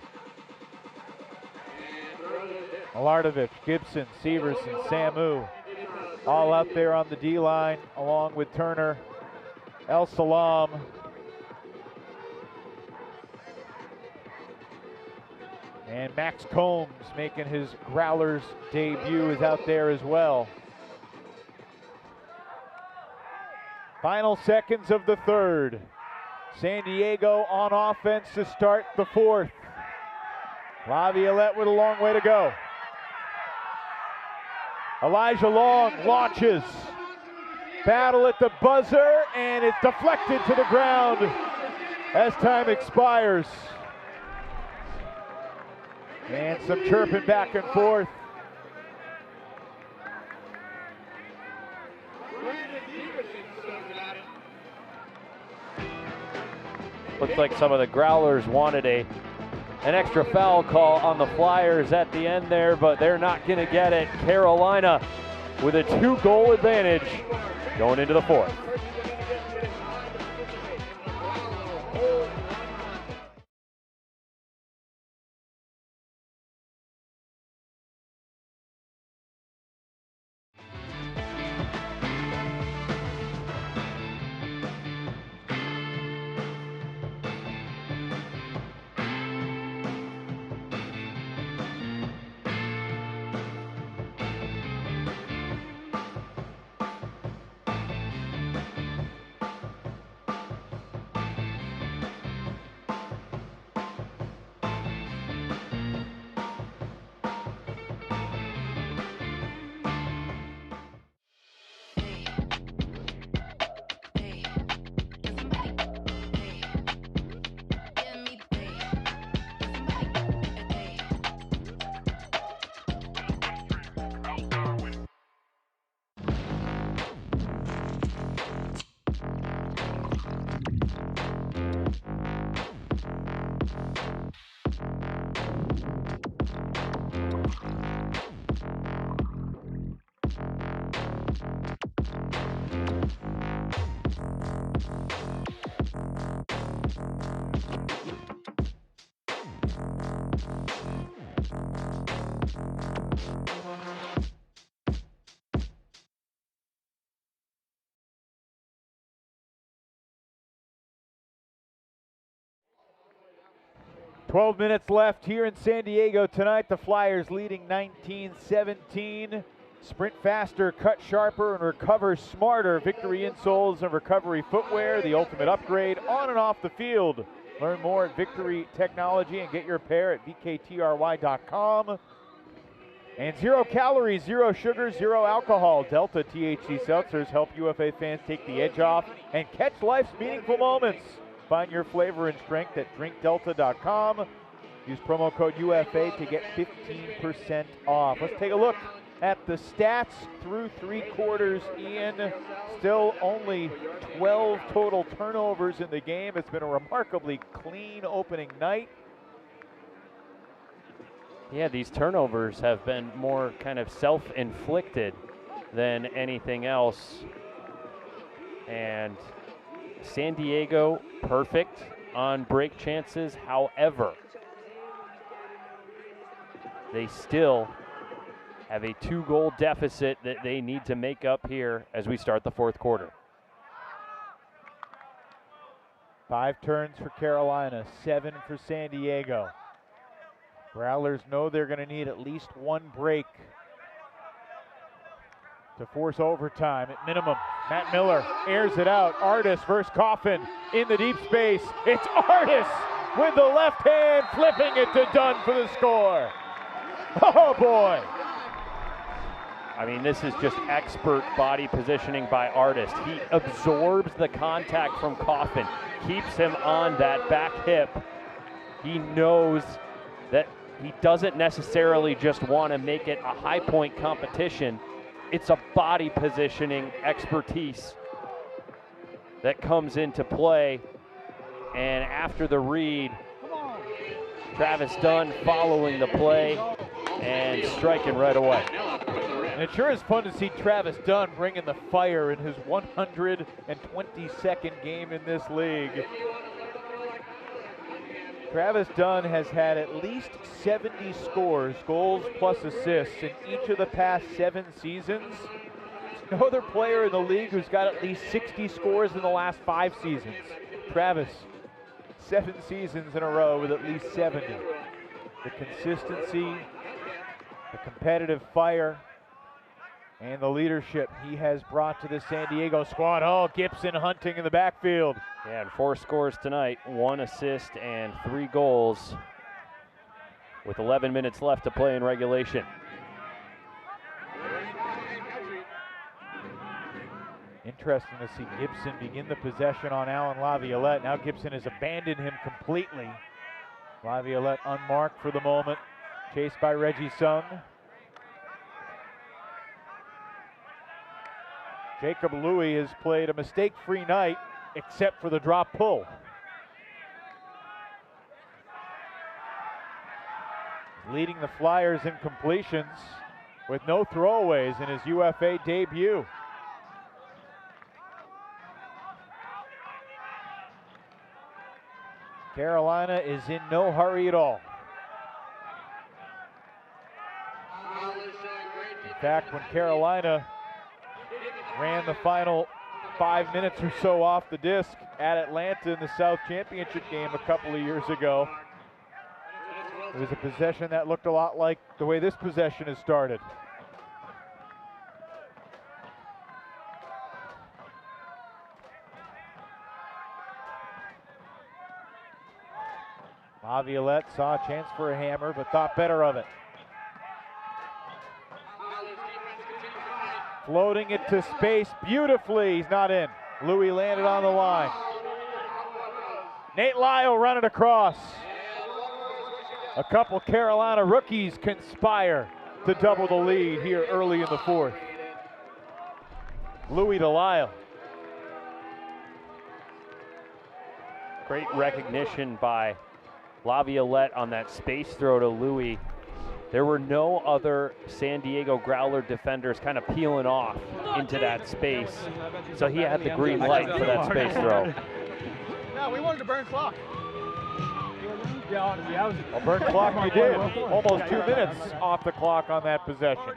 Milardovich, Gibson, Severson, Samu, all out there on the D-line, along with Turner, El Salam. And Max Combs making his Growlers debut is out there as well. Final seconds of the third. San Diego on offense to start the fourth. Laviolette with a long way to go. Elijah Long launches. Battle at the buzzer, and it's deflected to the ground as time expires. And some chirping back and forth. Looks like some of the Growlers wanted an extra foul call on the Flyers at the end there, but they're not going to get it. Carolina with a 2-goal advantage going into the fourth. 12 minutes left here in San Diego tonight. The Flyers leading 19-17. Sprint faster, cut sharper, and recover smarter. Victory insoles and recovery footwear, the ultimate upgrade on and off the field. Learn more at Victory Technology and get your pair at vktry.com. And 0 calories, 0 sugar, 0 alcohol. Delta THC seltzers help UFA fans take the edge off and catch life's meaningful moments. Find your flavor and strength at drinkdelta.com. Use promo code UFA to get 15% off. Let's take a look at the stats through 3 quarters, Ian. Still only 12 total turnovers in the game. It's been a remarkably clean opening night. Yeah, these turnovers have been more kind of self-inflicted than anything else. And San Diego, perfect on break chances. However, they still have a 2-goal deficit that they need to make up here as we start the 4th quarter. 5 turns for Carolina, 7 for San Diego. Growlers know they're going to need at least 1 break to force overtime at minimum. Matt Miller airs it out. Artis versus Coffin in the deep space. It's Artis with the left hand, flipping it to Dunn for the score. Oh boy. I mean, this is just expert body positioning by Artis. He absorbs the contact from Coffin, keeps him on that back hip. He knows that he doesn't necessarily just want to make it a high point competition. It's a body positioning expertise that comes into play. And after the read, Travis Dunn following the play and striking right away. And it sure is fun to see Travis Dunn bringing the fire in his 122nd game in this league. Travis Dunn has had at least 70 scores, goals plus assists, in each of the past 7 seasons. No other player in the league who's got at least 60 scores in the last 5 seasons. Travis, 7 seasons in a row with at least 70. The consistency, the competitive fire, and the leadership he has brought to the San Diego squad. Oh, Gibson hunting in the backfield. Yeah, and 4 scores tonight, 1 assist and 3 goals with 11 minutes left to play in regulation. Interesting to see Gibson begin the possession on Alan Laviolette. Now Gibson has abandoned him completely. Laviolette unmarked for the moment, chased by Reggie Sung. Jacob Louis has played a mistake-free night, except for the drop pull. Leading the Flyers in completions with no throwaways in his UFA debut. Carolina is in no hurry at all. In fact, when Carolina ran the final 5 minutes or so off the disc at Atlanta in the South Championship game a couple of years ago, it was a possession that looked a lot like the way this possession has started. Laviolette saw a chance for a hammer, but thought better of it. Floating it to space beautifully. He's not in. Louis landed on the line. Nate Lyle running across. A couple Carolina rookies conspire to double the lead here early in the 4th. Louis to Lyle. Great recognition by Laviolette on that space throw to Louis. There were no other San Diego Growler defenders kind of peeling off into that space, so he had the green light for that space throw. Yeah, we wanted to burn clock. Yeah, A burn clock you did. Almost 2 minutes off the clock on that possession.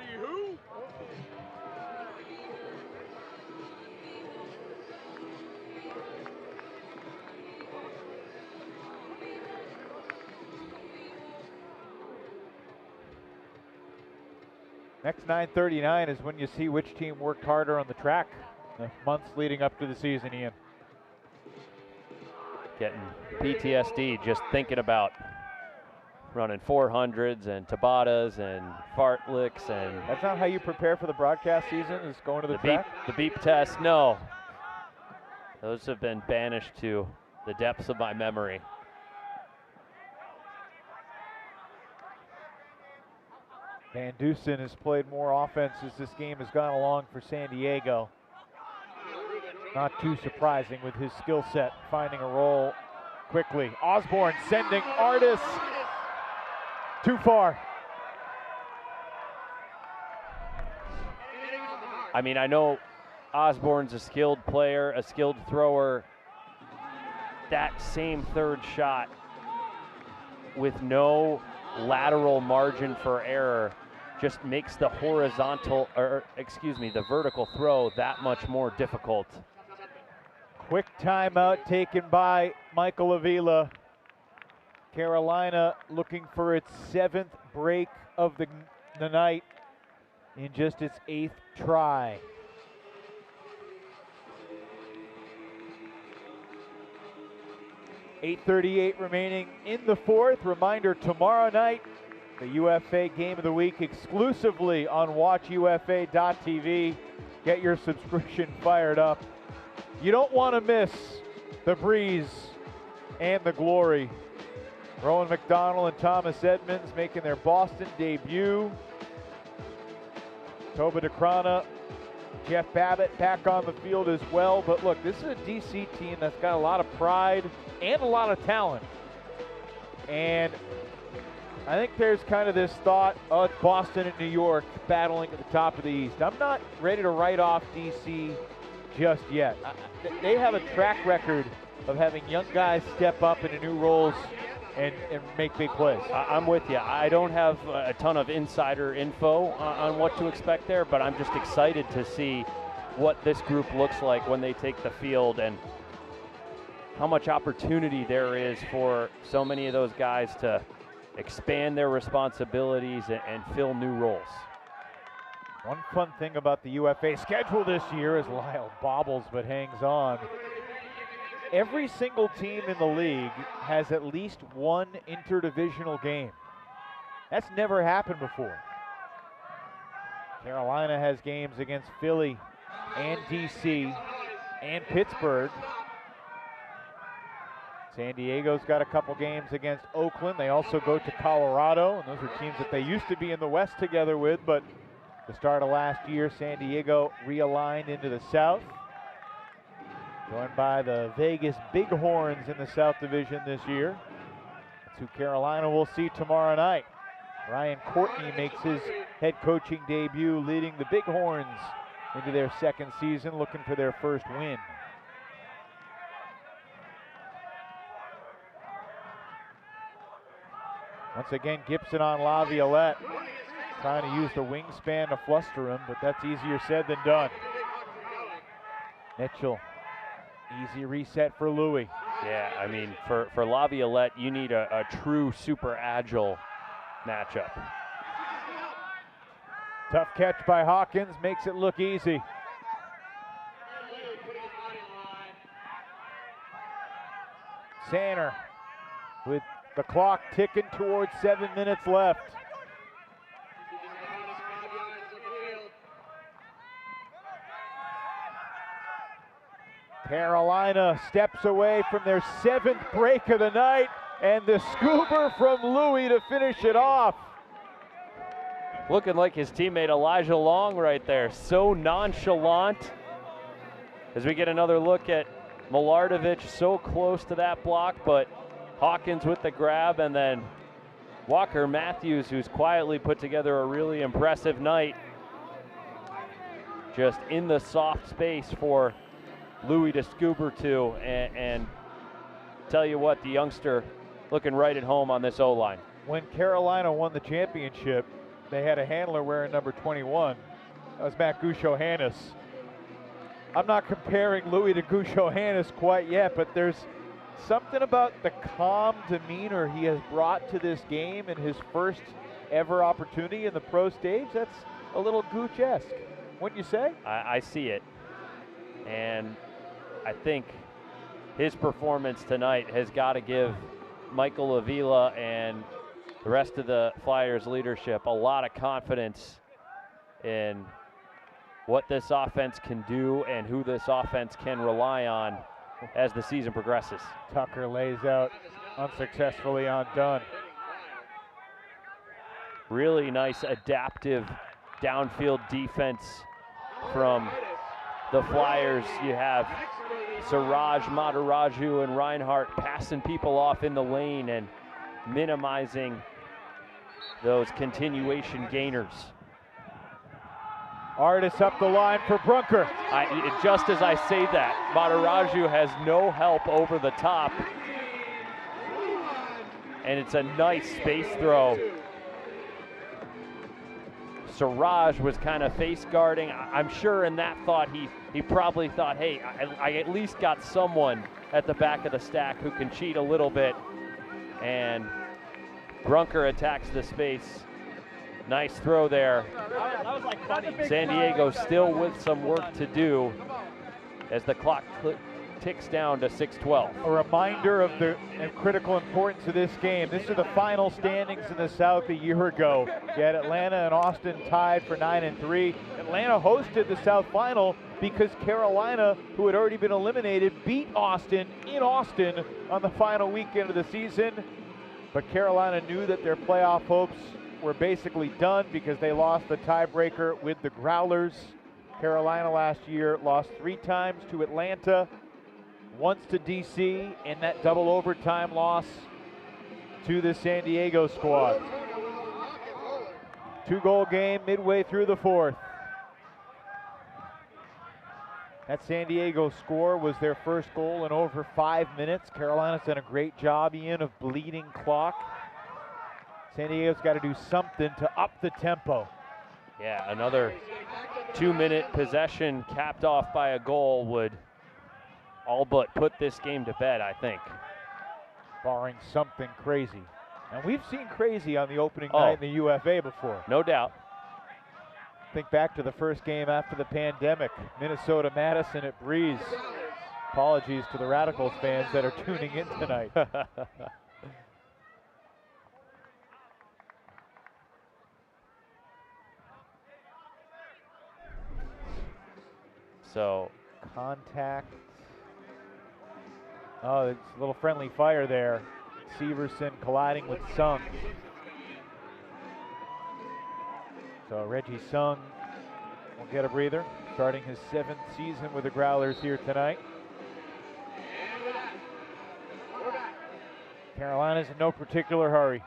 Next 9:39 is when you see which team worked harder on the track the months leading up to the season, Ian. Getting PTSD just thinking about running 400s and Tabatas and fartleks and. That's not how you prepare for the broadcast season, is going to the track? The beep test, no. Those have been banished to the depths of my memory. Van Dusen has played more offense as this game has gone along for San Diego. Not too surprising with his skill set, finding a role quickly. Osborne sending Artis too far. I mean, I know Osborne's a skilled player, a skilled thrower. That same third shot with no lateral margin for error just makes the the vertical throw that much more difficult. Quick timeout taken by Michael Avila. Carolina looking for its 7th break of the night in just its 8th try. .8:38 remaining in the 4th. Reminder, tomorrow night, the UFA Game of the Week exclusively on watchufa.tv. Get your subscription fired up. You don't want to miss the breeze and the glory. Rowan McDonald and Thomas Edmonds making their Boston debut. Toba Decana, Jeff Babbitt back on the field as well. But look, this is a DC team that's got a lot of pride and a lot of talent. And I think there's kind of this thought, oh, it's Boston and New York battling at the top of the East. I'm not ready to write off DC just yet. They have a track record of having young guys step up into new roles and make big plays. I'm with you. I don't have a ton of insider info on what to expect there, but I'm just excited to see what this group looks like when they take the field and how much opportunity there is for so many of those guys to expand their responsibilities and fill new roles. One fun thing about the UFA schedule this year is Lyle bobbles but hangs on. Every single team in the league has at least one interdivisional game. That's never happened before. Carolina has games against Philly and DC and Pittsburgh. San Diego's got a couple games against Oakland. They also go to Colorado, and those are teams that they used to be in the West together with, but the start of last year, San Diego realigned into the South. Joined by the Vegas Bighorns in the South Division this year. That's who Carolina will see tomorrow night. Ryan Courtney makes his head coaching debut, leading the Bighorns into their 2nd season, looking for their 1st win. Once again, Gibson on Laviolette, trying to use the wingspan to fluster him, but that's easier said than done. Mitchell. Easy reset for Louis. Yeah, I mean, for Laviolette, you need a true super agile matchup. Tough catch by Hawkins, makes it look easy. Sanner with the clock ticking towards 7 minutes left. Carolina steps away from their 7th break of the night, and the scooper from Louis to finish it off. Looking like his teammate Elijah Long right there. So nonchalant. As we get another look at Milardovich so close to that block, but Hawkins with the grab, and then Walker Matthews, who's quietly put together a really impressive night, just in the soft space for Louis to scooper to, and tell you what, the youngster looking right at home on this O-line. When Carolina won the championship, they had a handler wearing number 21. That was Matt Gusho-Hannes. I'm not comparing Louis to Gusho-Hannes quite yet, but there's something about the calm demeanor he has brought to this game in his first ever opportunity in the pro stage. That's a little Gooch-esque, wouldn't you say? I see it. And I think his performance tonight has got to give Michael Avila and the rest of the Flyers leadership a lot of confidence in what this offense can do and who this offense can rely on as the season progresses. Tucker lays out unsuccessfully on Dunn. Really nice adaptive downfield defense from the Flyers. You have Siraj Madaraju and Reinhardt passing people off in the lane and minimizing those continuation gainers. Artis up the line for Brunker. Just as I say that, Madaraju has no help over the top. And it's a nice space throw. Siraj was kind of face guarding. I'm sure in that thought he probably thought, hey, I at least got someone at the back of the stack who can cheat a little bit. And Brunker attacks the space. Nice throw there. San Diego still with some work to do as the clock ticks down to 6:12. A reminder of the critical importance of this game. This is the final standings in the South a year ago. You had Atlanta and Austin tied for 9-3. Atlanta hosted the South final because Carolina, who had already been eliminated, beat Austin in Austin on the final weekend of the season. But Carolina knew that their playoff hopes were basically done because they lost the tiebreaker with the Growlers. Carolina last year lost 3 times to Atlanta, once to DC, and that double overtime loss to the San Diego squad. 2-goal game midway through the 4th. That San Diego score was their first goal in over 5 minutes. Carolina's done a great job, Ian, of bleeding clock. San Diego's got to do something to up the tempo. Yeah, another 2-minute possession capped off by a goal would all but put this game to bed, I think. Barring something crazy. And we've seen crazy on the opening night in the UFA before. No doubt. Think back to the first game after the pandemic, Minnesota Madison at Breeze. Apologies to the Radicals fans that are tuning in tonight. So, contact. Oh, it's a little friendly fire there. Severson colliding with Sung. So Reggie Sung will get a breather, starting his 7th season with the Growlers here tonight. Carolina's in no particular hurry.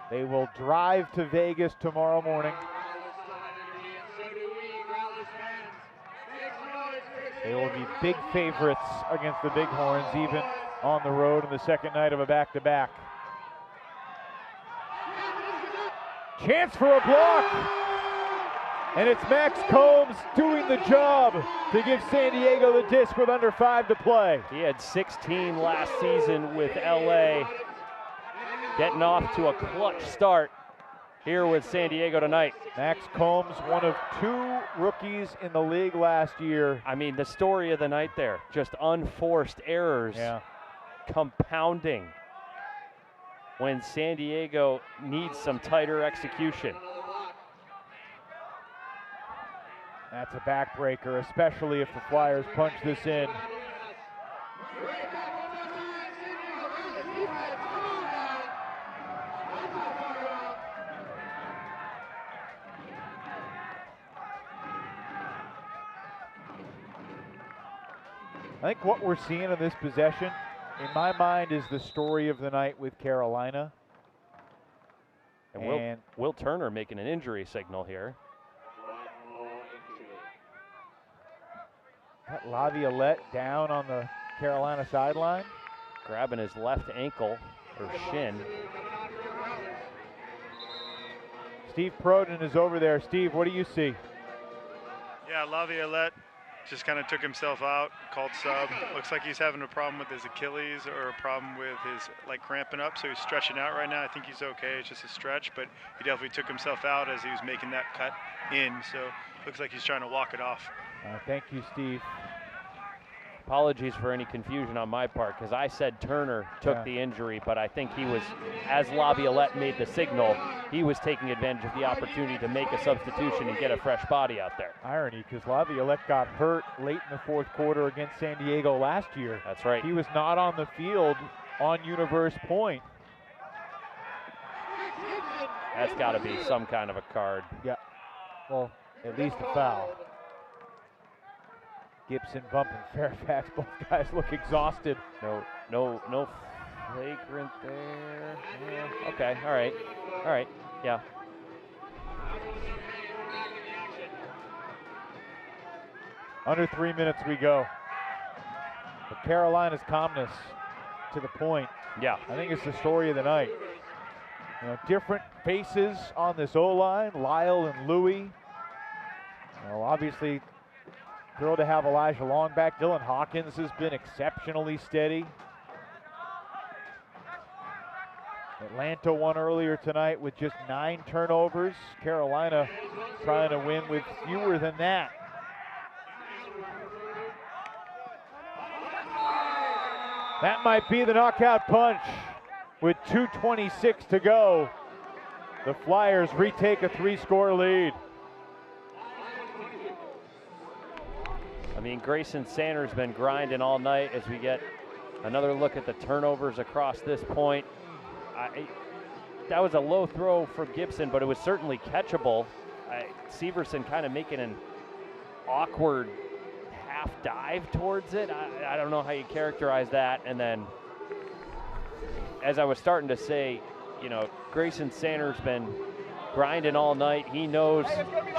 They will drive to Vegas tomorrow morning. They will be big favorites against the Bighorns, even on the road in the second night of a back-to-back. Chance for a block! And it's Max Combs doing the job to give San Diego the disc with under 5 to play. He had 16 last season with LA. Getting off to a clutch start here with San Diego tonight. Max Combs, one of 2 rookies in the league last year. I mean, the story of the night there, just unforced errors compounding when San Diego needs some tighter execution. That's a backbreaker, especially if the Flyers punch this in. I think what we're seeing in this possession, in my mind, is the story of the night with Carolina. And Will Turner making an injury signal here. That Laviolette down on the Carolina sideline. Grabbing his left ankle or shin. Steve Proden is over there. Steve, what do you see? Yeah, Laviolette just kind of took himself out, called sub. Looks like he's having a problem with his Achilles or a problem with his cramping up, so he's stretching out right now. I think he's okay, it's just a stretch, but he definitely took himself out as he was making that cut in, so looks like he's trying to walk it off. Thank you, Steve. Apologies for any confusion on my part, because I said Turner took the injury, but I think he was, as Laviolette made the signal, he was taking advantage of the opportunity to make a substitution and get a fresh body out there. Irony, because Laviolette got hurt late in the fourth quarter against San Diego last year. That's right. He was not on the field on Universe Point. That's got to be some kind of a card. Yeah, well, at least a foul. Gibson bumping Fairfax. Both guys look exhausted. No flagrant there. Yeah. Okay, all right, yeah. Under 3 minutes we go. But Carolina's calmness to the point. Yeah. I think it's the story of the night. You know, different faces on this O-line, Lyle and Louie. Well, obviously, thrilled to have Elijah Long back. Dylan Hawkins has been exceptionally steady. Atlanta won earlier tonight with just 9 turnovers. Carolina trying to win with fewer than that. That might be the knockout punch. With 2:26 to go, the Flyers retake a 3-score lead. I mean, Grayson Sanders been grinding all night as we get another look at the turnovers across this point. That was a low throw for Gibson, but it was certainly catchable. Severson kind of making an awkward half dive towards it. I don't know how you characterize that. And then, as I was starting to say, you know, Grayson Sanders been grinding all night. He knows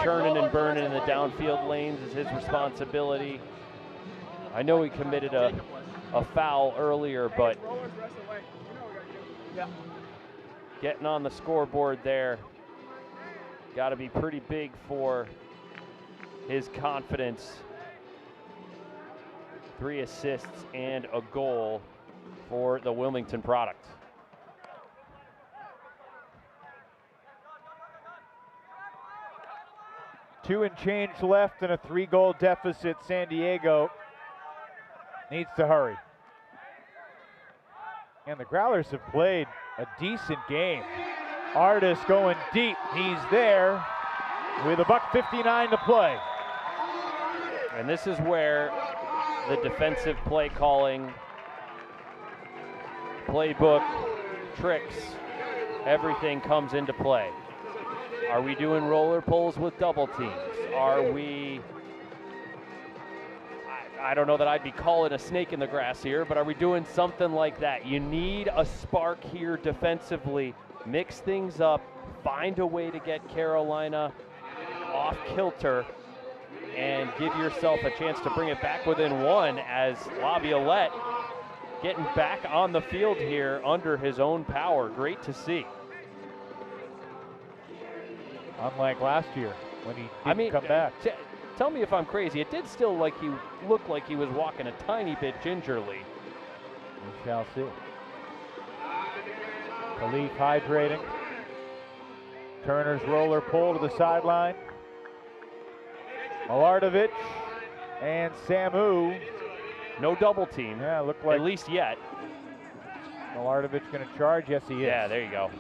churning and burning in the downfield lanes is his responsibility. I know he committed a foul earlier, but getting on the scoreboard there got to be pretty big for his confidence. 3 assists and a goal for the Wilmington product. Two and change left in a 3-goal deficit. San Diego needs to hurry. And the Growlers have played a decent game. Artis going deep. He's there with $1:59 to play. And this is where the defensive play calling, playbook, tricks, everything comes into play. Are we doing roller pulls with double teams? Are we, I don't know that I'd be calling a snake in the grass here, but are we doing something like that? You need a spark here defensively. Mix things up, find a way to get Carolina off kilter, and give yourself a chance to bring it back within 1 as Laviolette getting back on the field here under his own power. Great to see. Unlike last year when he didn't come back. Tell me if I'm crazy. It did still look like he was walking a tiny bit gingerly. We shall see. Khalif hydrating. Turner's roller pull to the sideline. Milardovich and Samu. No double team. Yeah, looked like. At least yet. Milardovich going to charge. Yes, he is. Yeah, there you go.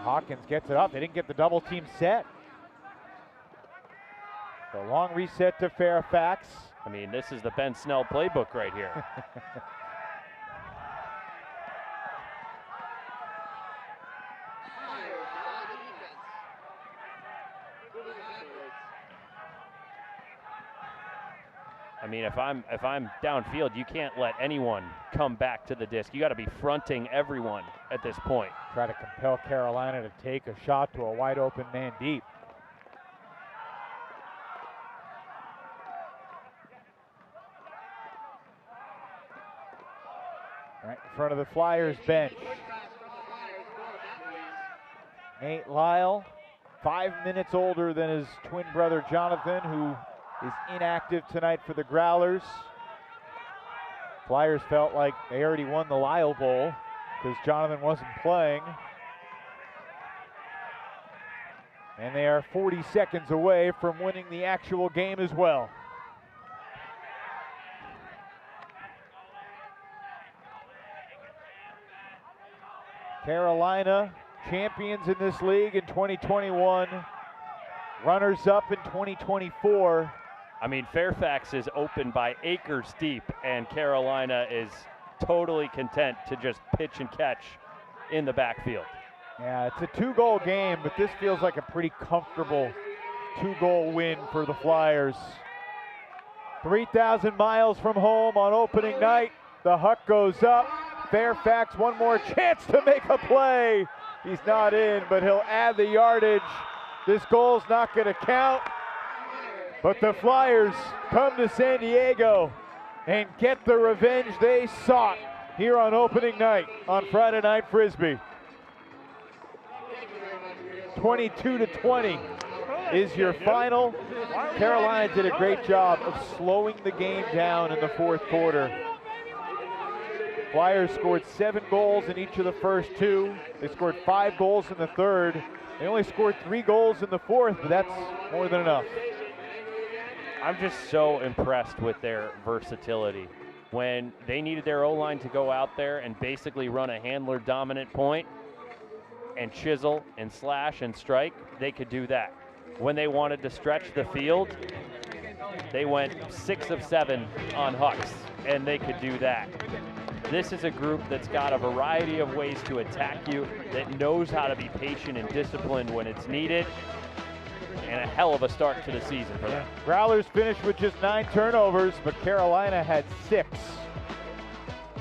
Hawkins gets it up. They didn't get the double team set. The long reset to Fairfax. I mean, this is the Ben Snell playbook right here. I mean, if I'm downfield, you can't let anyone come back to the disc. You got to be fronting everyone at this point. Try to compel Carolina to take a shot to a wide open man deep. Right in front of the Flyers bench. Nate Lyle, 5 minutes older than his twin brother Jonathan, who is inactive tonight for the Growlers. Flyers felt like they already won the Lyle Bowl because Jonathan wasn't playing. And they are 40 seconds away from winning the actual game as well. Carolina, champions in this league in 2021, runners-up in 2024. I mean, Fairfax is open by acres deep, and Carolina is totally content to just pitch and catch in the backfield. Yeah, it's a 2-goal game, but this feels like a pretty comfortable 2-goal win for the Flyers. 3,000 miles from home on opening night. The Huck goes up. Fairfax, one more chance to make a play. He's not in, but he'll add the yardage. This goal's not going to count. But the Flyers come to San Diego and get the revenge they sought here on opening night on Friday Night Frisbee. 22-20 is your final. Carolina did a great job of slowing the game down in the fourth quarter. Flyers scored 7 goals in each of the first 2. They scored 5 goals in the third. They only scored 3 goals in the fourth, but that's more than enough. I'm just so impressed with their versatility. When they needed their O-line to go out there and basically run a handler-dominant point and chisel and slash and strike, they could do that. When they wanted to stretch the field, they went 6 of 7 on Hucks, and they could do that. This is a group that's got a variety of ways to attack you, that knows how to be patient and disciplined when it's needed, and a hell of a start to the season for them. Growlers finished with just 9 turnovers, but Carolina had 6.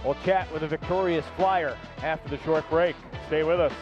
We'll chat with a victorious Flyer after the short break. Stay with us.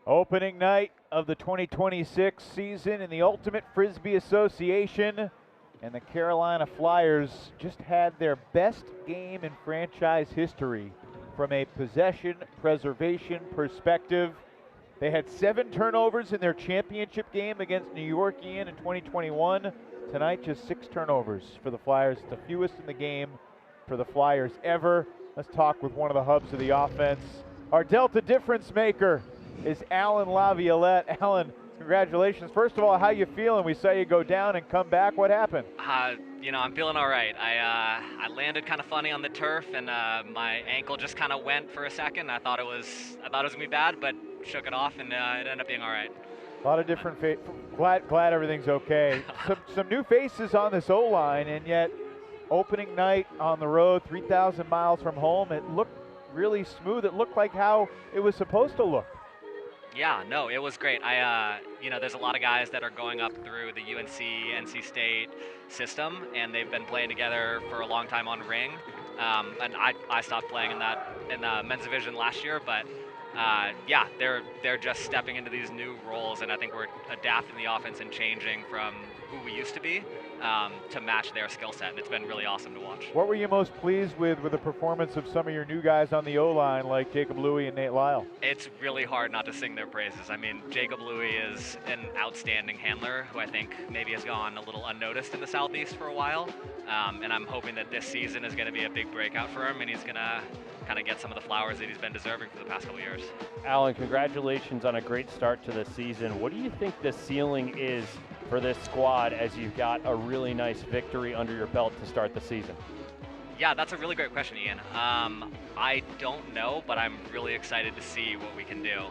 Opening night of the 2026 season in the Ultimate Frisbee Association, and the Carolina Flyers just had their best game in franchise history from a possession preservation perspective. They had 7 turnovers in their championship game against New York Ian in 2021. Tonight, just 6 turnovers for the Flyers, the fewest in the game for the Flyers ever. Let's talk with one of the hubs of the offense. Our Delta difference maker is Alan Laviolette. Alan, congratulations. First of all, how you feeling? We saw you go down and come back. What happened? I'm feeling all right. I landed kind of funny on the turf, and my ankle just kind of went for a second. I thought it was gonna be bad, but shook it off, and it ended up being all right. A lot of different glad everything's okay. some new faces on this O-line, and yet opening night on the road, 3,000 miles from home, it looked really smooth. It looked like how it was supposed to look. Yeah, no, it was great. There's a lot of guys that are going up through the UNC, NC State system, and they've been playing together for a long time on ring. And I stopped playing in the men's division last year, but they're just stepping into these new roles, and I think we're adapting the offense and changing from who we used to be to match their skill set, and it's been really awesome to watch. What were you most pleased with the performance of some of your new guys on the O-line, like Jacob Louie and Nate Lyle? It's really hard not to sing their praises. I mean, Jacob Louie is an outstanding handler who I think maybe has gone a little unnoticed in the Southeast for a while, and I'm hoping that this season is going to be a big breakout for him, and he's going to kind of get some of the flowers that he's been deserving for the past couple years. Alan, congratulations on a great start to the season. What do you think the ceiling is for this squad as you've got a really nice victory under your belt to start the season? Yeah, that's a really great question, Ian. I don't know, but I'm really excited to see what we can do.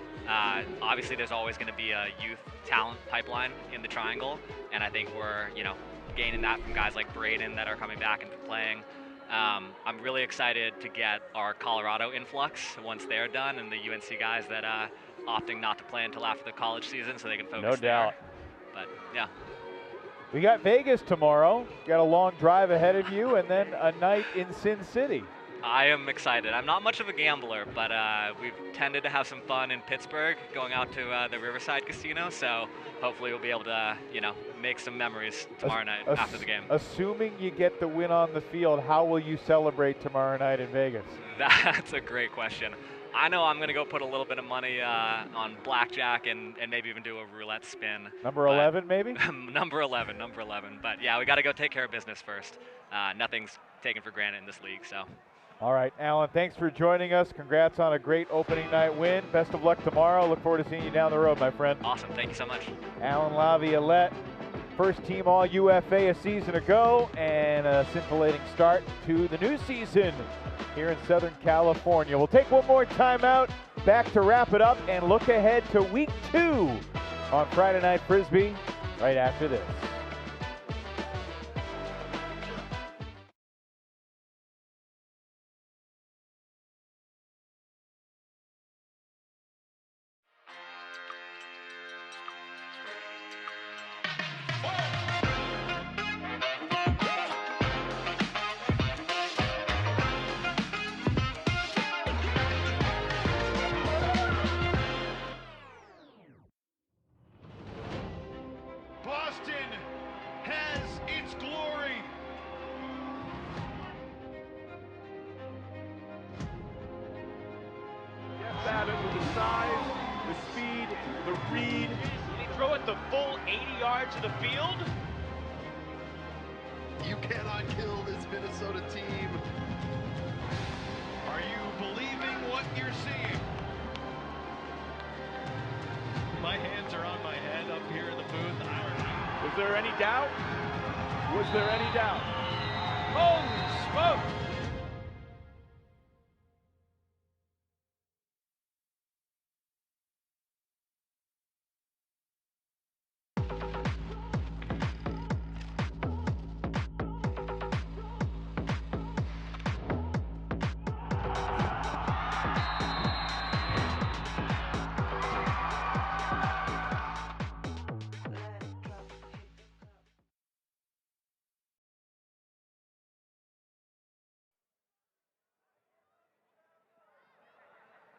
Obviously, there's always going to be a youth talent pipeline in the triangle, and I think we're, gaining that from guys like Braden that are coming back and playing. I'm really excited to get our Colorado influx once they're done, and the UNC guys that opting not to play until after the college season so they can focus No doubt. there. But, yeah. We got Vegas tomorrow. Got a long drive ahead of you, and then a night in Sin City. I am excited. I'm not much of a gambler, but we've tended to have some fun in Pittsburgh, going out to the Riverside Casino. So hopefully we'll be able to, make some memories tomorrow night after the game. Assuming you get the win on the field, how will you celebrate tomorrow night in Vegas? That's a great question. I know I'm going to go put a little bit of money on blackjack and maybe even do a roulette spin. Number 11, maybe? Number 11. But, yeah, we got to go take care of business first. Nothing's taken for granted in this league, so. All right, Alan, thanks for joining us. Congrats on a great opening night win. Best of luck tomorrow. Look forward to seeing you down the road, my friend. Awesome. Thank you so much. Alan Laviolette, first team All-UFA a season ago, and a scintillating start to the new season here in Southern California. We'll take one more timeout, back to wrap it up and look ahead to week 2 on Friday Night Frisbee right after this.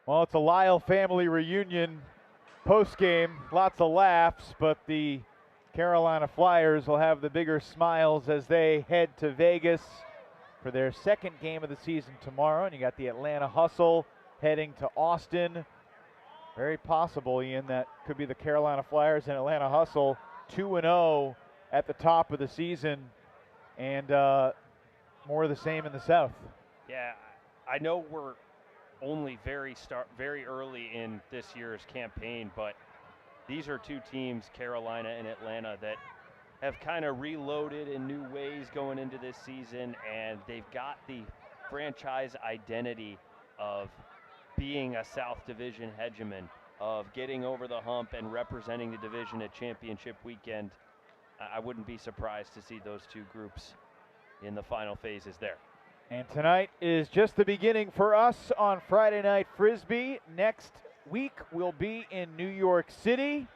Well, it's a Lyle family reunion post-game. Lots of laughs, but the Carolina Flyers will have the bigger smiles as they head to Vegas for their second game of the season tomorrow. And you got the Atlanta Hustle heading to Austin. Very possible, Ian, that could be the Carolina Flyers and Atlanta Hustle 2-0 at the top of the season, and more of the same in the South. Yeah, I know we're only very early in this year's campaign, but these are two teams, Carolina and Atlanta, that have kind of reloaded in new ways going into this season, and they've got the franchise identity of being a South Division hegemon, of getting over the hump and representing the division at championship weekend. I wouldn't be surprised to see those two groups in the final phases there. And tonight is just the beginning for us on Friday Night Frisbee. Next week will be in New York City.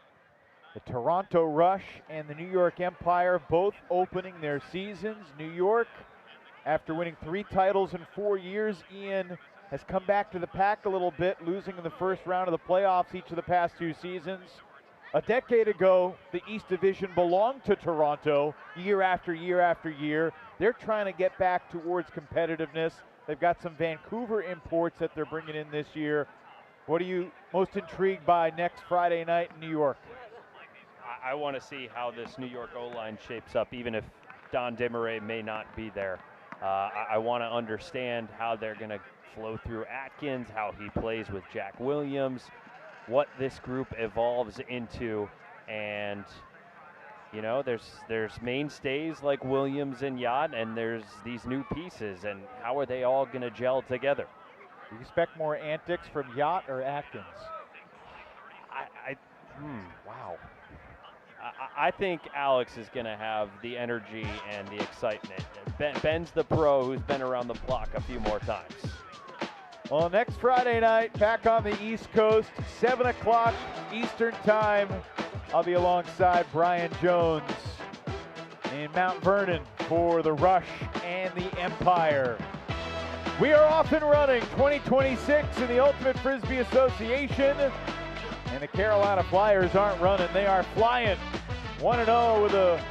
The Toronto Rush and the New York Empire both opening their seasons. New York, after winning 3 titles in 4 years, Ian, has come back to the pack a little bit, losing in the first round of the playoffs each of the past 2 seasons. A decade ago, the East Division belonged to Toronto year after year after year. They're trying to get back towards competitiveness. They've got some Vancouver imports that they're bringing in this year. What are you most intrigued by next Friday night in New York? I want to see how this New York O-line shapes up, even if Don Desmarais may not be there. I want to understand how they're going to flow through Atkins, how he plays with Jack Williams, what this group evolves into. And you know, there's mainstays like Williams and Yacht, and there's these new pieces, and how are they all going to gel together? Do you expect more antics from Yacht or Atkins? Wow. I think Alex is going to have the energy and the excitement. Ben's the pro who's been around the block a few more times. Well, next Friday night, back on the East Coast, 7 o'clock Eastern Time. I'll be alongside Brian Jones in Mount Vernon for the Rush and the Empire. We are off and running 2026 in the Ultimate Frisbee Association. And the Carolina Flyers aren't running, they are flying. 1-0 with a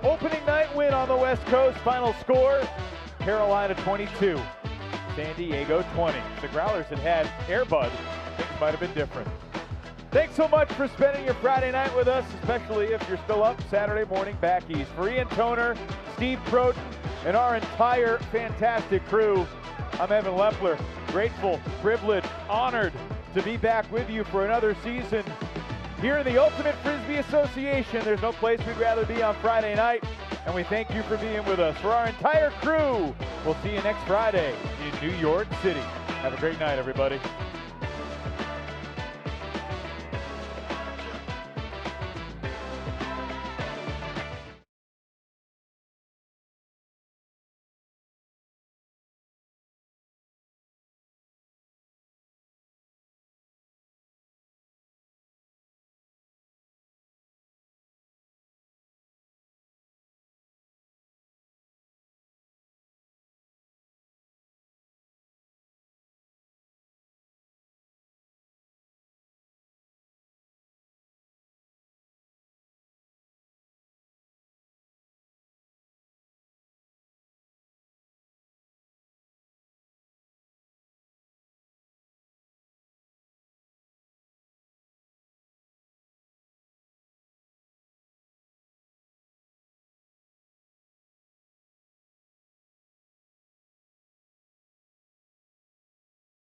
opening night win on the West Coast. Final score, Carolina 22, San Diego 20. The Growlers had Airbud, things might have been different. Thanks so much for spending your Friday night with us, especially if you're still up Saturday morning back east. For Ian Toner, Steve Croton, and our entire fantastic crew, I'm Evan Lepler. Grateful, privileged, honored to be back with you for another season here in the Ultimate Frisbee Association. There's no place we'd rather be on Friday night, and we thank you for being with us. For our entire crew, we'll see you next Friday in New York City. Have a great night, everybody.